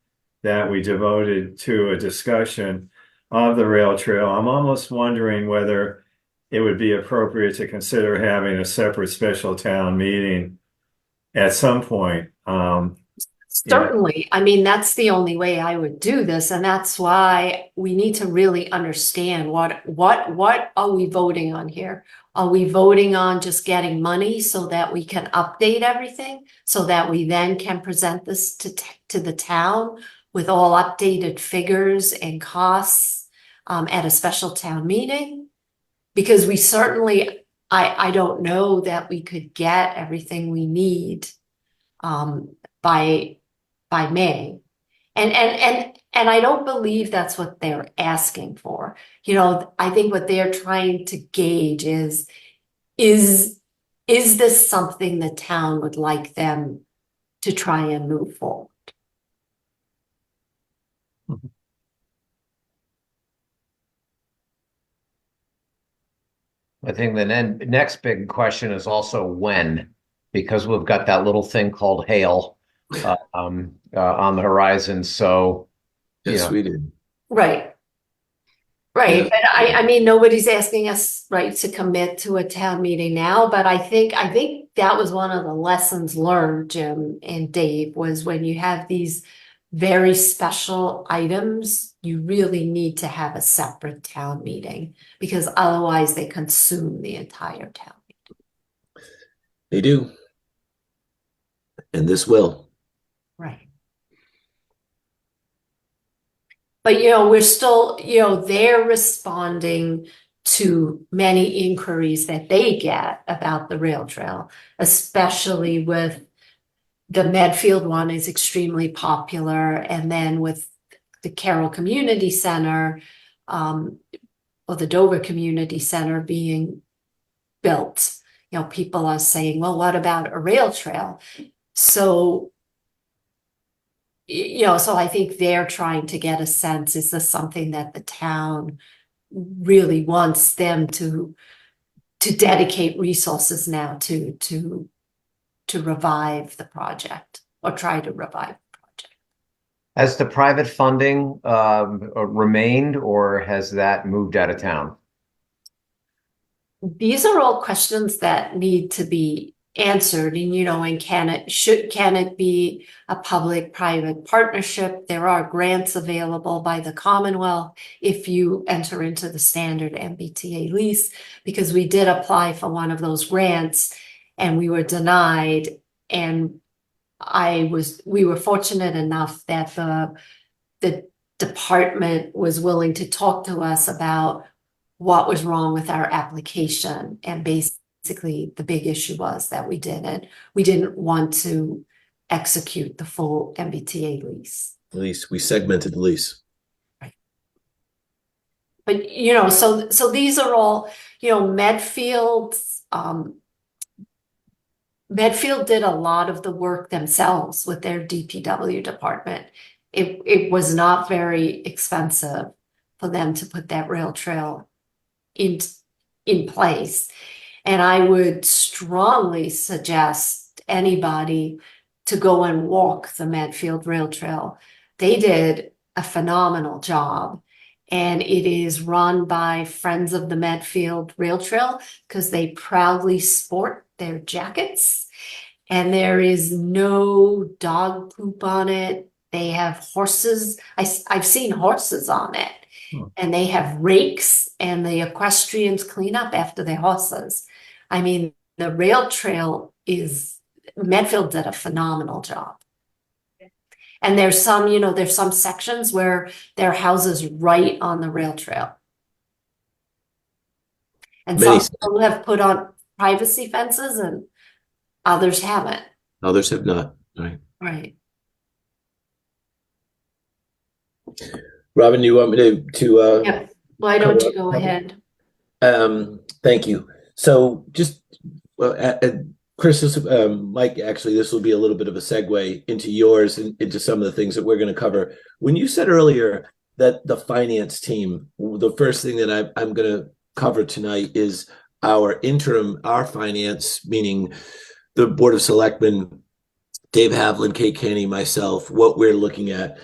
that we devoted to a discussion of the rail trail. I'm almost wondering whether it would be appropriate to consider having a separate special town meeting at some point. Certainly. I mean, that's the only way I would do this. And that's why we need to really understand what are we voting on here? Are we voting on just getting money so that we can update everything so that we then can present this to the town with all updated figures and costs at a special town meeting? Because we certainly, I don't know that we could get everything we need by May. And I don't believe that's what they're asking for. I think what they're trying to gauge is this something the town would like them to try and move forward? I think the next big question is also when, because we've got that little thing called hail on the horizon. So, Yes, we did. Right. Right. Yeah. But I mean, nobody's asking us, right, to commit to a town meeting now, but I think that was one of the lessons learned, Jim and Dave, was when you have these very special items, you really need to have a separate town meeting because otherwise they consume the entire town. They do. And this will. Right. But, we're still, they're responding to many inquiries that they get about the rail trail, especially with the Medfield one is extremely popular. And then with the Carroll Community Center, or the Dover Community Center being built, people are saying, well, what about a rail trail? So, so I think they're trying to get a sense, is this something that the town really wants them to dedicate resources now to revive the project or try to revive the project? Has the private funding remained, or has that moved out of town? These are all questions that need to be answered, and can it be a public-private partnership? There are grants available by the Commonwealth if you enter into the standard MBTA lease, because we did apply for one of those grants and we were denied. And we were fortunate enough that the department was willing to talk to us about what was wrong with our application. And basically the big issue was that we didn't want to execute the full MBTA lease. Lease, we segmented the lease. But, you know, so these are all, you know, Medfield did a lot of the work themselves with their DPW department. It was not very expensive for them to put that rail trail in place. And I would strongly suggest anybody to go and walk the Medfield Rail Trail. They did a phenomenal job. And it is run by Friends of the Medfield Rail Trail because they proudly sport their jackets. And there is no dog poop on it. They have horses. I've seen horses on it. And they have rakes, and the equestrians clean up after their horses. I mean, the rail trail Medfield did a phenomenal job. And there's some sections where there are houses right on the rail trail. And some people have put on privacy fences and others haven't. Others have not, right? Right. Robin, you want me to Yeah. Why don't you go ahead? Thank you. So just, Chris, Mike, actually, this will be a little bit of a segue into yours and into some of the things that we're going to cover. When you said earlier that the finance team, the first thing that I'm going to cover tonight is our finance, meaning the Board of Selectmen, Dave Havlin, Kate Kenny, myself, what we're looking at.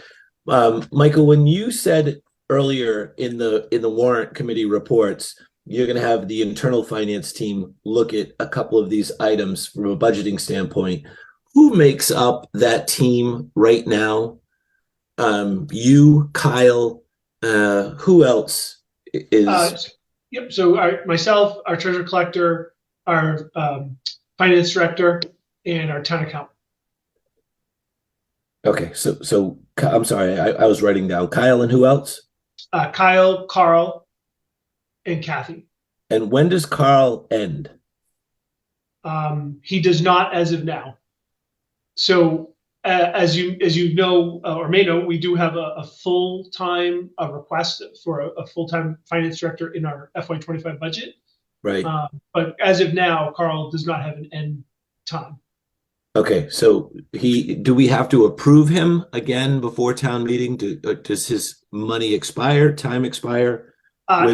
Michael, when you said earlier in the warrant committee reports, you're going to have the internal finance team look at a couple of these items from a budgeting standpoint. Who makes up that team right now? You, Kyle, who else is? Yep. So myself, our treasurer collector, our finance director, and our town accountant. Okay, so I'm sorry, I was writing down Kyle and who else? Kyle, Carl, and Kathy. And when does Carl end? He does not as of now. So as you know or may know, we do have a full-time request for a full-time finance director in our FY25 budget. Right. But as of now, Carl does not have an end time. Okay, so do we have to approve him again before town meeting? Does his money time expire?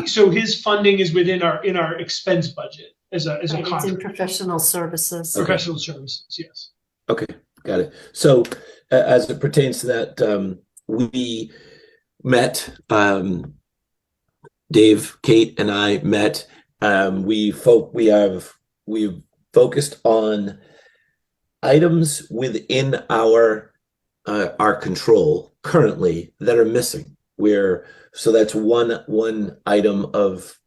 So his funding is within our expense budget as a contract. It's in professional services. Professional services, yes. Okay, got it. So as it pertains to that, we met, Dave, Kate, and I met. We've focused on items within our control currently that are missing. So that's one item of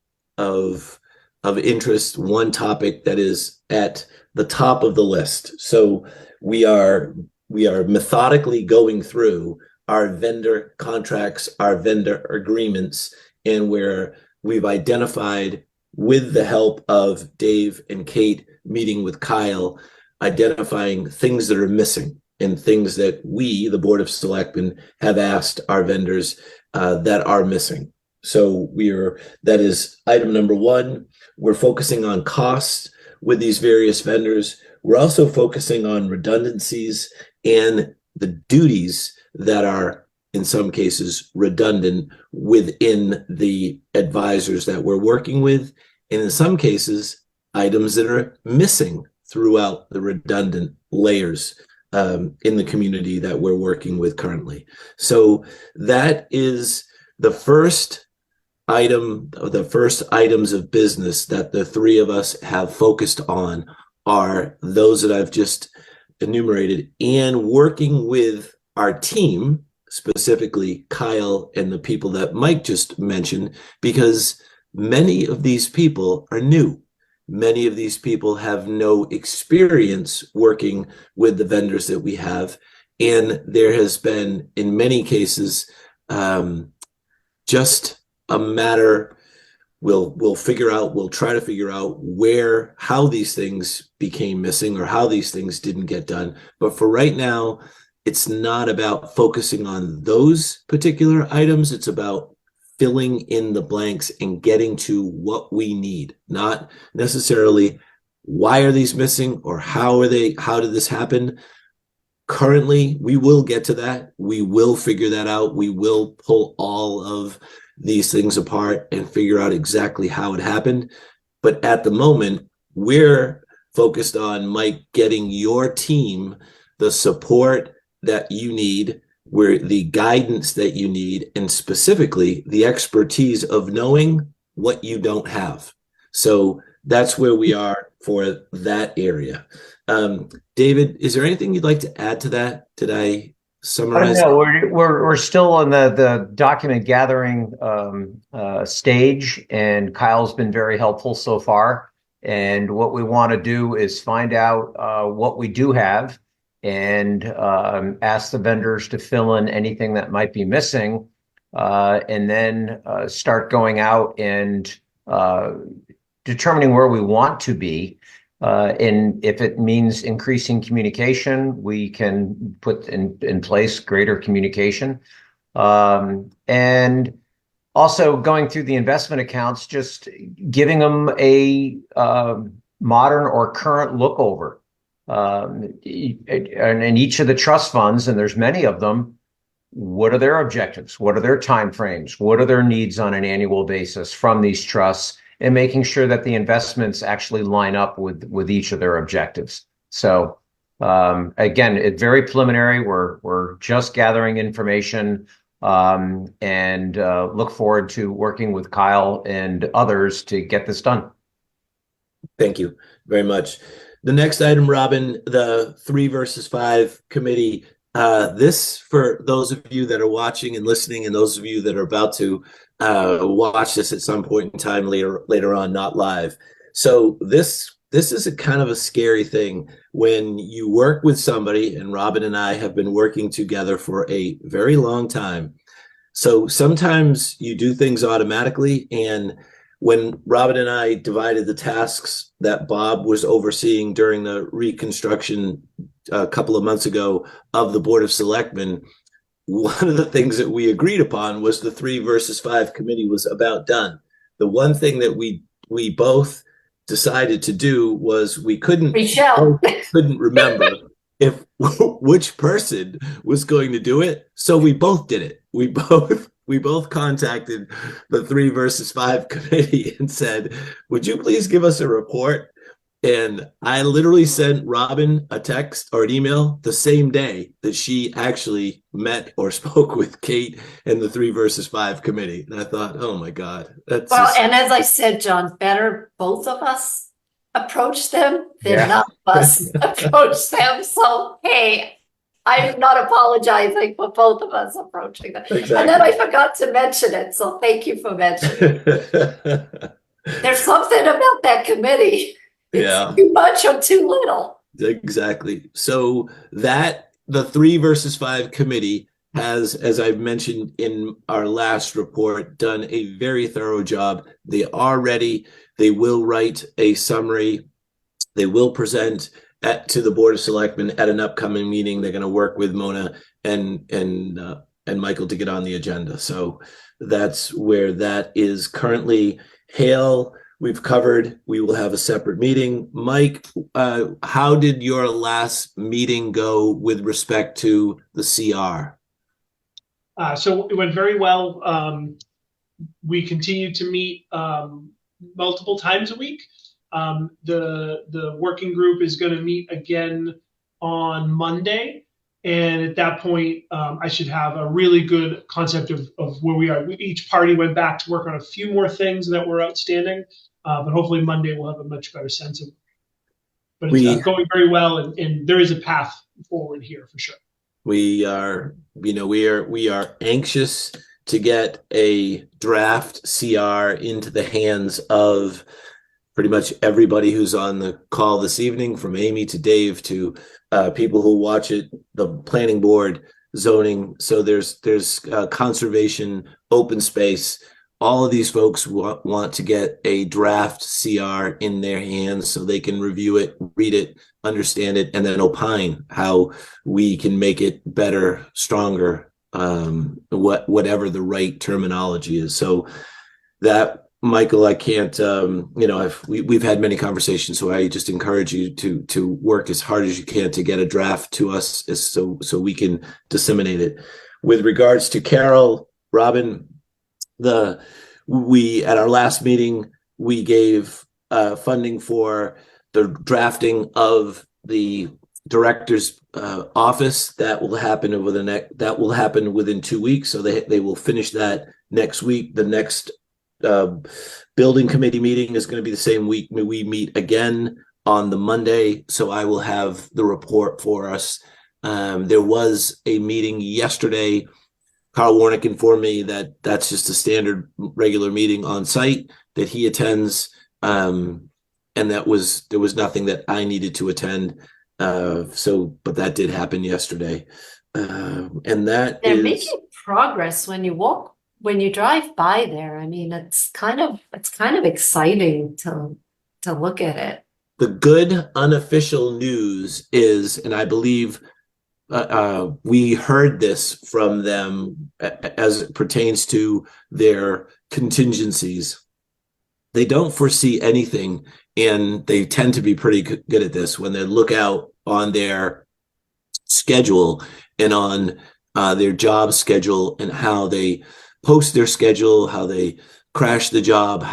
interest, one topic that is at the top of the list. So we are methodically going through our vendor contracts, our vendor agreements, and where we've identified, with the help of Dave and Kate, meeting with Kyle, identifying things that are missing and things that we, the Board of Selectmen, have asked our vendors that are missing. So that is item number one. We're focusing on costs with these various vendors. We're also focusing on redundancies and the duties that are, in some cases, redundant within the advisors that we're working with, and in some cases, items that are missing throughout the redundant layers in the community that we're working with currently. So that is the first item, the first items of business that the three of us have focused on are those that I've just enumerated, and working with our team, specifically Kyle and the people that Mike just mentioned, because many of these people are new Many of these people have no experience working with the vendors that we have. And there has been, in many cases, just a matter, we'll try to figure out how these things became missing or how these things didn't get done. But for right now, it's not about focusing on those particular items. It's about filling in the blanks and getting to what we need, not necessarily why are these missing or how did this happen? Currently, we will get to that. We will figure that out. We will pull all of these things apart and figure out exactly how it happened. But at the moment, we're focused on, Mike, getting your team the support that you need, where the guidance that you need, and specifically the expertise of knowing what you don't have. So that's where we are for that area. David, is there anything you'd like to add to that? Did I summarize? No, we're still on the document gathering stage, and Kyle's been very helpful so far. And what we want to do is find out what we do have and ask the vendors to fill in anything that might be missing, and then start going out and determining where we want to be. And if it means increasing communication, we can put in place greater communication. And also going through the investment accounts, just giving them a modern or current look over. And in each of the trust funds, and there's many of them, what are their objectives? What are their timeframes? What are their needs on an annual basis from these trusts? And making sure that the investments actually line up with each of their objectives. So again, it's very preliminary. We're just gathering information, and look forward to working with Kyle and others to get this done. Thank you very much. The next item, Robin, the 3 versus 5 committee. This, for those of you that are watching and listening, and those of you that are about to watch this at some point in time later on, not live. So this is a kind of a scary thing when you work with somebody, and Robin and I have been working together for a very long time. So sometimes you do things automatically, and when Robin and I divided the tasks that Bob was overseeing during the reconstruction a couple of months ago of the Board of Selectmen, one of the things that we agreed upon was the 3 versus 5 committee was about done. The one thing that we both decided to do was we couldn't remember if which person was going to do it, so we both did it. We both contacted the 3 versus 5 committee and said, would you please give us a report? And I literally sent Robin a text or an email the same day that she actually met or spoke with Kate and the 3 versus 5 committee. And I thought, oh my God. And as I said, John, better both of us approach them than none of us approach them. So, hey, I'm not apologizing for both of us approaching them. Exactly. And then I forgot to mention it. So thank you for mentioning it. There's something about that committee. It's too much or too little. Exactly. So that the 3 versus 5 committee has, as I've mentioned in our last report, done a very thorough job. They are ready. They will write a summary. They will present to the Board of Selectmen at an upcoming meeting. They're going to work with Mona and Michael to get on the agenda. So that's where that is currently. Hale, we've covered. We will have a separate meeting. Mike, how did your last meeting go with respect to the CR? So it went very well. We continue to meet multiple times a week. The working group is going to meet again on Monday. And at that point, I should have a really good concept of where we are. Each party went back to work on a few more things that were outstanding. But hopefully Monday we'll have a much better sense of it. But it's going very well, and there is a path forward here for sure. We are anxious to get a draft CR into the hands of pretty much everybody who's on the call this evening, from Amy to Dave to people who watch it, the planning board, zoning. So there's conservation, open space. All of these folks want to get a draft CR in their hands so they can review it, read it, understand it, and then opine how we can make it better, stronger, whatever the right terminology is. So that, Michael, I can't, we've had many conversations, so I just encourage you to work as hard as you can to get a draft to us so we can disseminate it. With regards to Carol, Robin, we at our last meeting, we gave funding for the drafting of the director's office. That will happen within 2 weeks. So they will finish that next week. The next building committee meeting is going to be the same week. We meet again on the Monday, so I will have the report for us. There was a meeting yesterday. Carl Warnick informed me that that's just a standard regular meeting on site that he attends, and there was nothing that I needed to attend. But that did happen yesterday, and that They're is making progress when you drive by there. I mean, it's kind of exciting to look at it. the good unofficial news is, and I believe we heard this from them as it pertains to their contingencies. They don't foresee anything, and they tend to be pretty good at this when they look out on their schedule and on their job schedule and how they post their schedule, how they crash the job,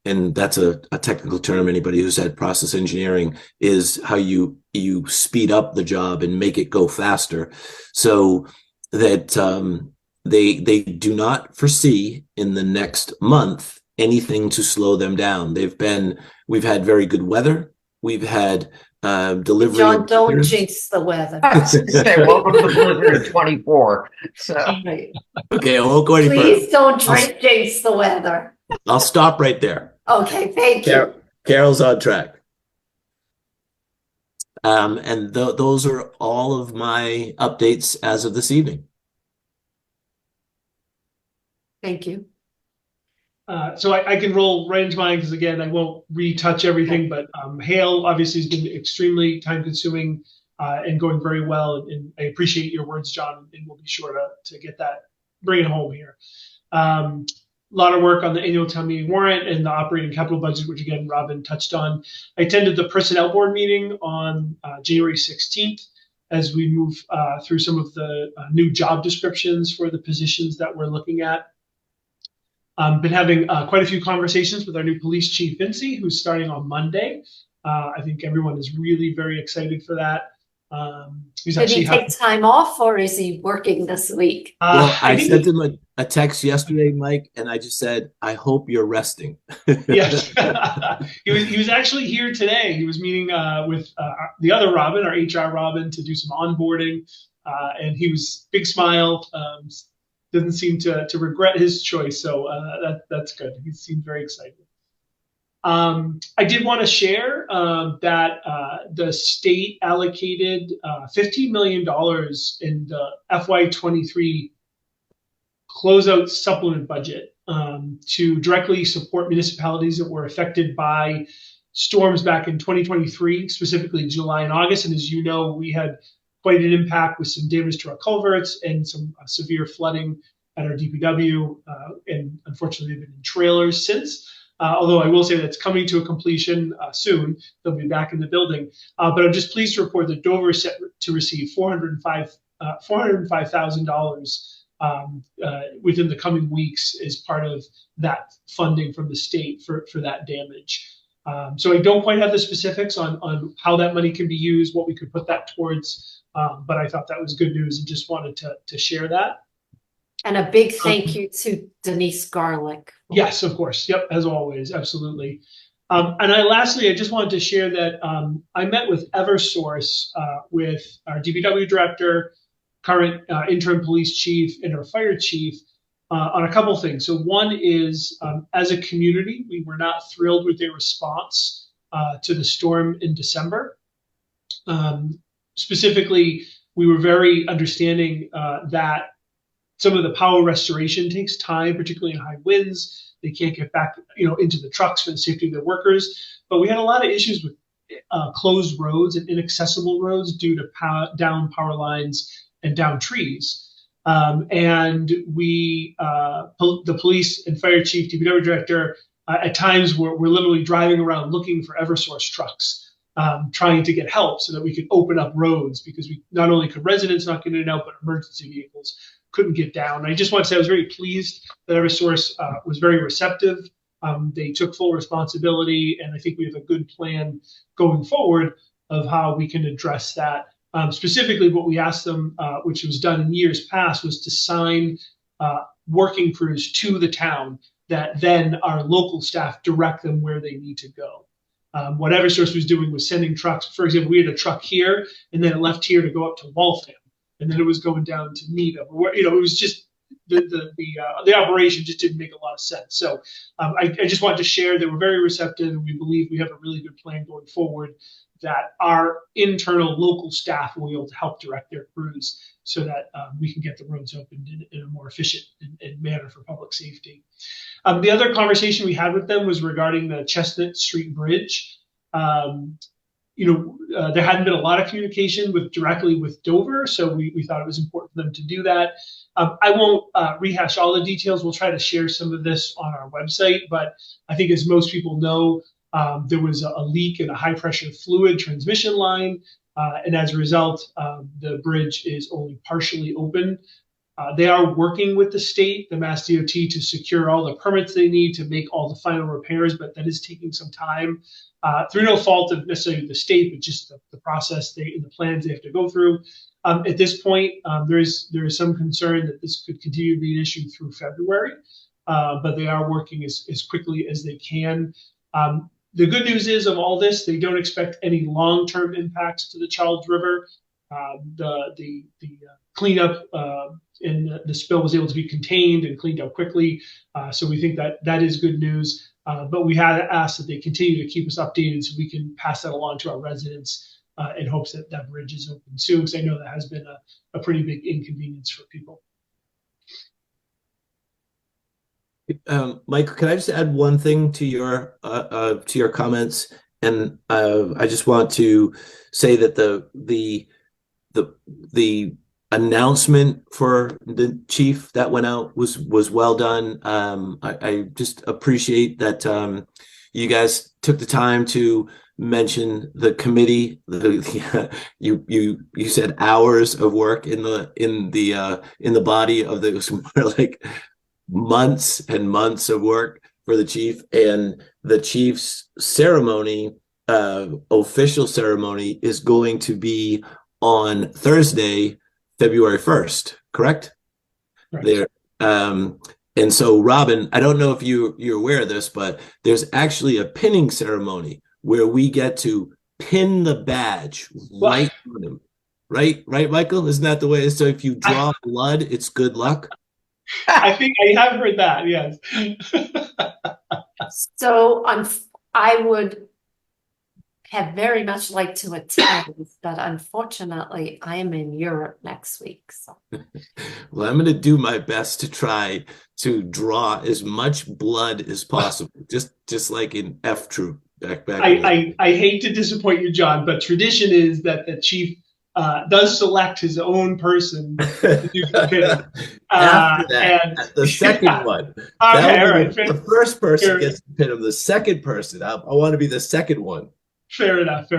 and that's a technical term, anybody who's had process engineering, is how you speed up the job and make it go faster. So that they do not foresee in the next month anything to slow them down. We've had very good weather. We've had delivery. John, don't jinx the weather. I was gonna say, welcome to Blizzard 24. So Right. Okay, I won't go any further. Please don't jinx the weather. I'll stop right there. Okay, thank you. Carol's on track. And those are all of my updates as of this evening. Thank you. So I can roll right into mine because, again, I won't retouch everything, but Hail obviously has been extremely time consuming and going very well. And I appreciate your words, John, and we'll be sure to get that, bring it home here. A lot of work on the annual town meeting warrant and the operating capital budget, which again, Robin touched on. I attended the personnel board meeting on January 16th as we move through some of the new job descriptions for the positions that we're looking at. Been having quite a few conversations with our new police chief, Vinci, who's starting on Monday. I think everyone is really very excited for that. Did he take time off, or is he working this week? Well, I sent him a text yesterday, Mike, and I just said, I hope you're resting. Yes. he was actually here today. He was meeting with the other Robin, our HR Robin, to do some onboarding. And he was big smile. Doesn't seem to regret his choice. So that's good. He seemed very excited. I did want to share that the state allocated $15 million in the FY23 closeout supplement budget to directly support municipalities that were affected by storms back in 2023, specifically July and August. And as you know, we had quite an impact with some damage to our culverts and some severe flooding at our DPW. And unfortunately, they've been in trailers since. Although I will say that's coming to a completion soon. They'll be back in the building. But I'm just pleased to report that Dover is set to receive $405,000 within the coming weeks as part of that funding from the state for that damage. So I don't quite have the specifics on how that money can be used, what we could put that towards, but I thought that was good news and just wanted to share that. And a big thank you to Denise Garlick. Yes, of course. Yep, as always, absolutely. And lastly, I just wanted to share that I met with Eversource with our DPW director, current interim police chief, and our fire chief on a couple things. So one is, as a community, we were not thrilled with their response to the storm in December. Specifically, we were very understanding that some of the power restoration takes time, particularly in high winds. They can't get back, into the trucks for the safety of their workers. But we had a lot of issues with closed roads and inaccessible roads due to down power lines and down trees. And we, the police and fire chief, DPW director, at times we're literally driving around looking for Eversource trucks, trying to get help so that we could open up roads, because we not only could residents not get in and out, but emergency vehicles couldn't get down. And I just want to say I was very pleased that Eversource was very receptive. They took full responsibility, and I think we have a good plan going forward of how we can address that. Specifically, what we asked them, which was done in years past, was to sign working crews to the town that then our local staff direct them where they need to go. What Eversource was doing was sending trucks. For example, we had a truck here, and then it left here to go up to Waltham, and then it was going down to Needham. It was just the operation just didn't make a lot of sense. So I just wanted to share that we're very receptive, and we believe we have a really good plan going forward, that our internal local staff will be able to help direct their crews so that we can get the roads opened in a more efficient manner for public safety. The other conversation we had with them was regarding the Chestnut Street Bridge. There hadn't been a lot of communication directly with Dover, so we thought it was important for them to do that. I won't rehash all the details. We'll try to share some of this on our website, but I think, as most people know, there was a leak in a high pressure fluid transmission line, and as a result, the bridge is only partially open. They are working with the state, the Mass DOT, to secure all the permits they need to make all the final repairs, but that is taking some time, through no fault of necessarily the state, but just the process and the plans they have to go through. At this point, there is some concern that this could continue to be an issue through February, but they are working as quickly as they can. The good news is, of all this, they don't expect any long-term impacts to the Charles River. The cleanup and the spill was able to be contained and cleaned up quickly, so we think that is good news. But we had asked that they continue to keep us updated so we can pass that along to our residents in hopes that that bridge is open soon, because I know that has been a pretty big inconvenience for people. Michael, can I just add one thing to your comments? And I just want to say that the announcement for the chief that went out was well done. I just appreciate that you guys took the time to mention the committee. You said hours of work in the body of the like months and months of work for the chief, and the chief's ceremony, official ceremony, is going to be on Thursday, February 1st, correct? Right. There. And so, Robin, I don't know if you're aware of this, but there's actually a pinning ceremony where we get to pin the badge right on him. Right, Michael? Isn't that the way? So if you draw blood, it's good luck. I think I have heard that, yes. So I would have very much liked to attend, but unfortunately I am in Europe next week. So well, I'm going to do my best to try to draw as much blood as possible, just like in F Troop back. I hate to disappoint you, John, but tradition is that the chief does select his own person to do the pinning. After that, the second one. Okay, all right. The first person gets to pin him. The second person, I want to be the second one. Fair enough.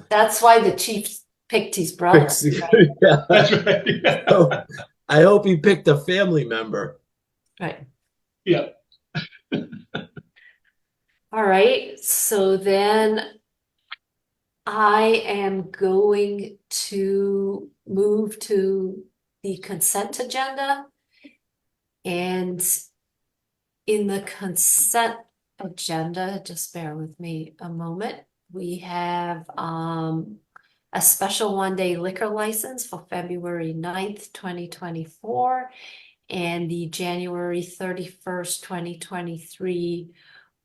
that's why the chief picked his brother. Right? Yeah. That's right. Yeah. So, I hope he picked a family member. Right. Yeah. All right. So then I am going to move to the consent agenda. And in the consent agenda, just bear with me a moment, we have a special one-day liquor license for February 9th, 2024, and the January 31st, 2023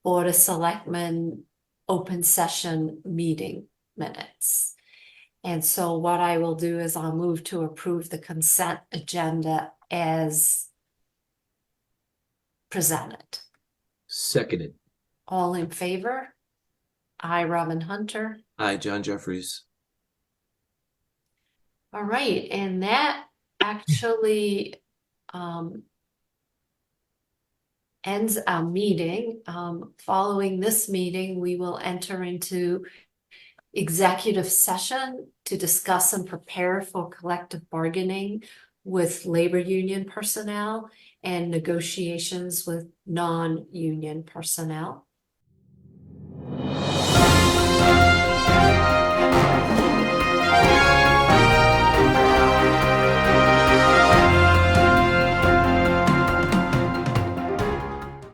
Board of Selectmen open session meeting minutes. And so what I will do is I'll move to approve the consent agenda as presented. Seconded. All in favor? I, Robin Hunter. Hi, John Jeffries. All right, and that actually ends our meeting. Following this meeting, we will enter into executive session to discuss and prepare for collective bargaining with labor union personnel and negotiations with non-union personnel.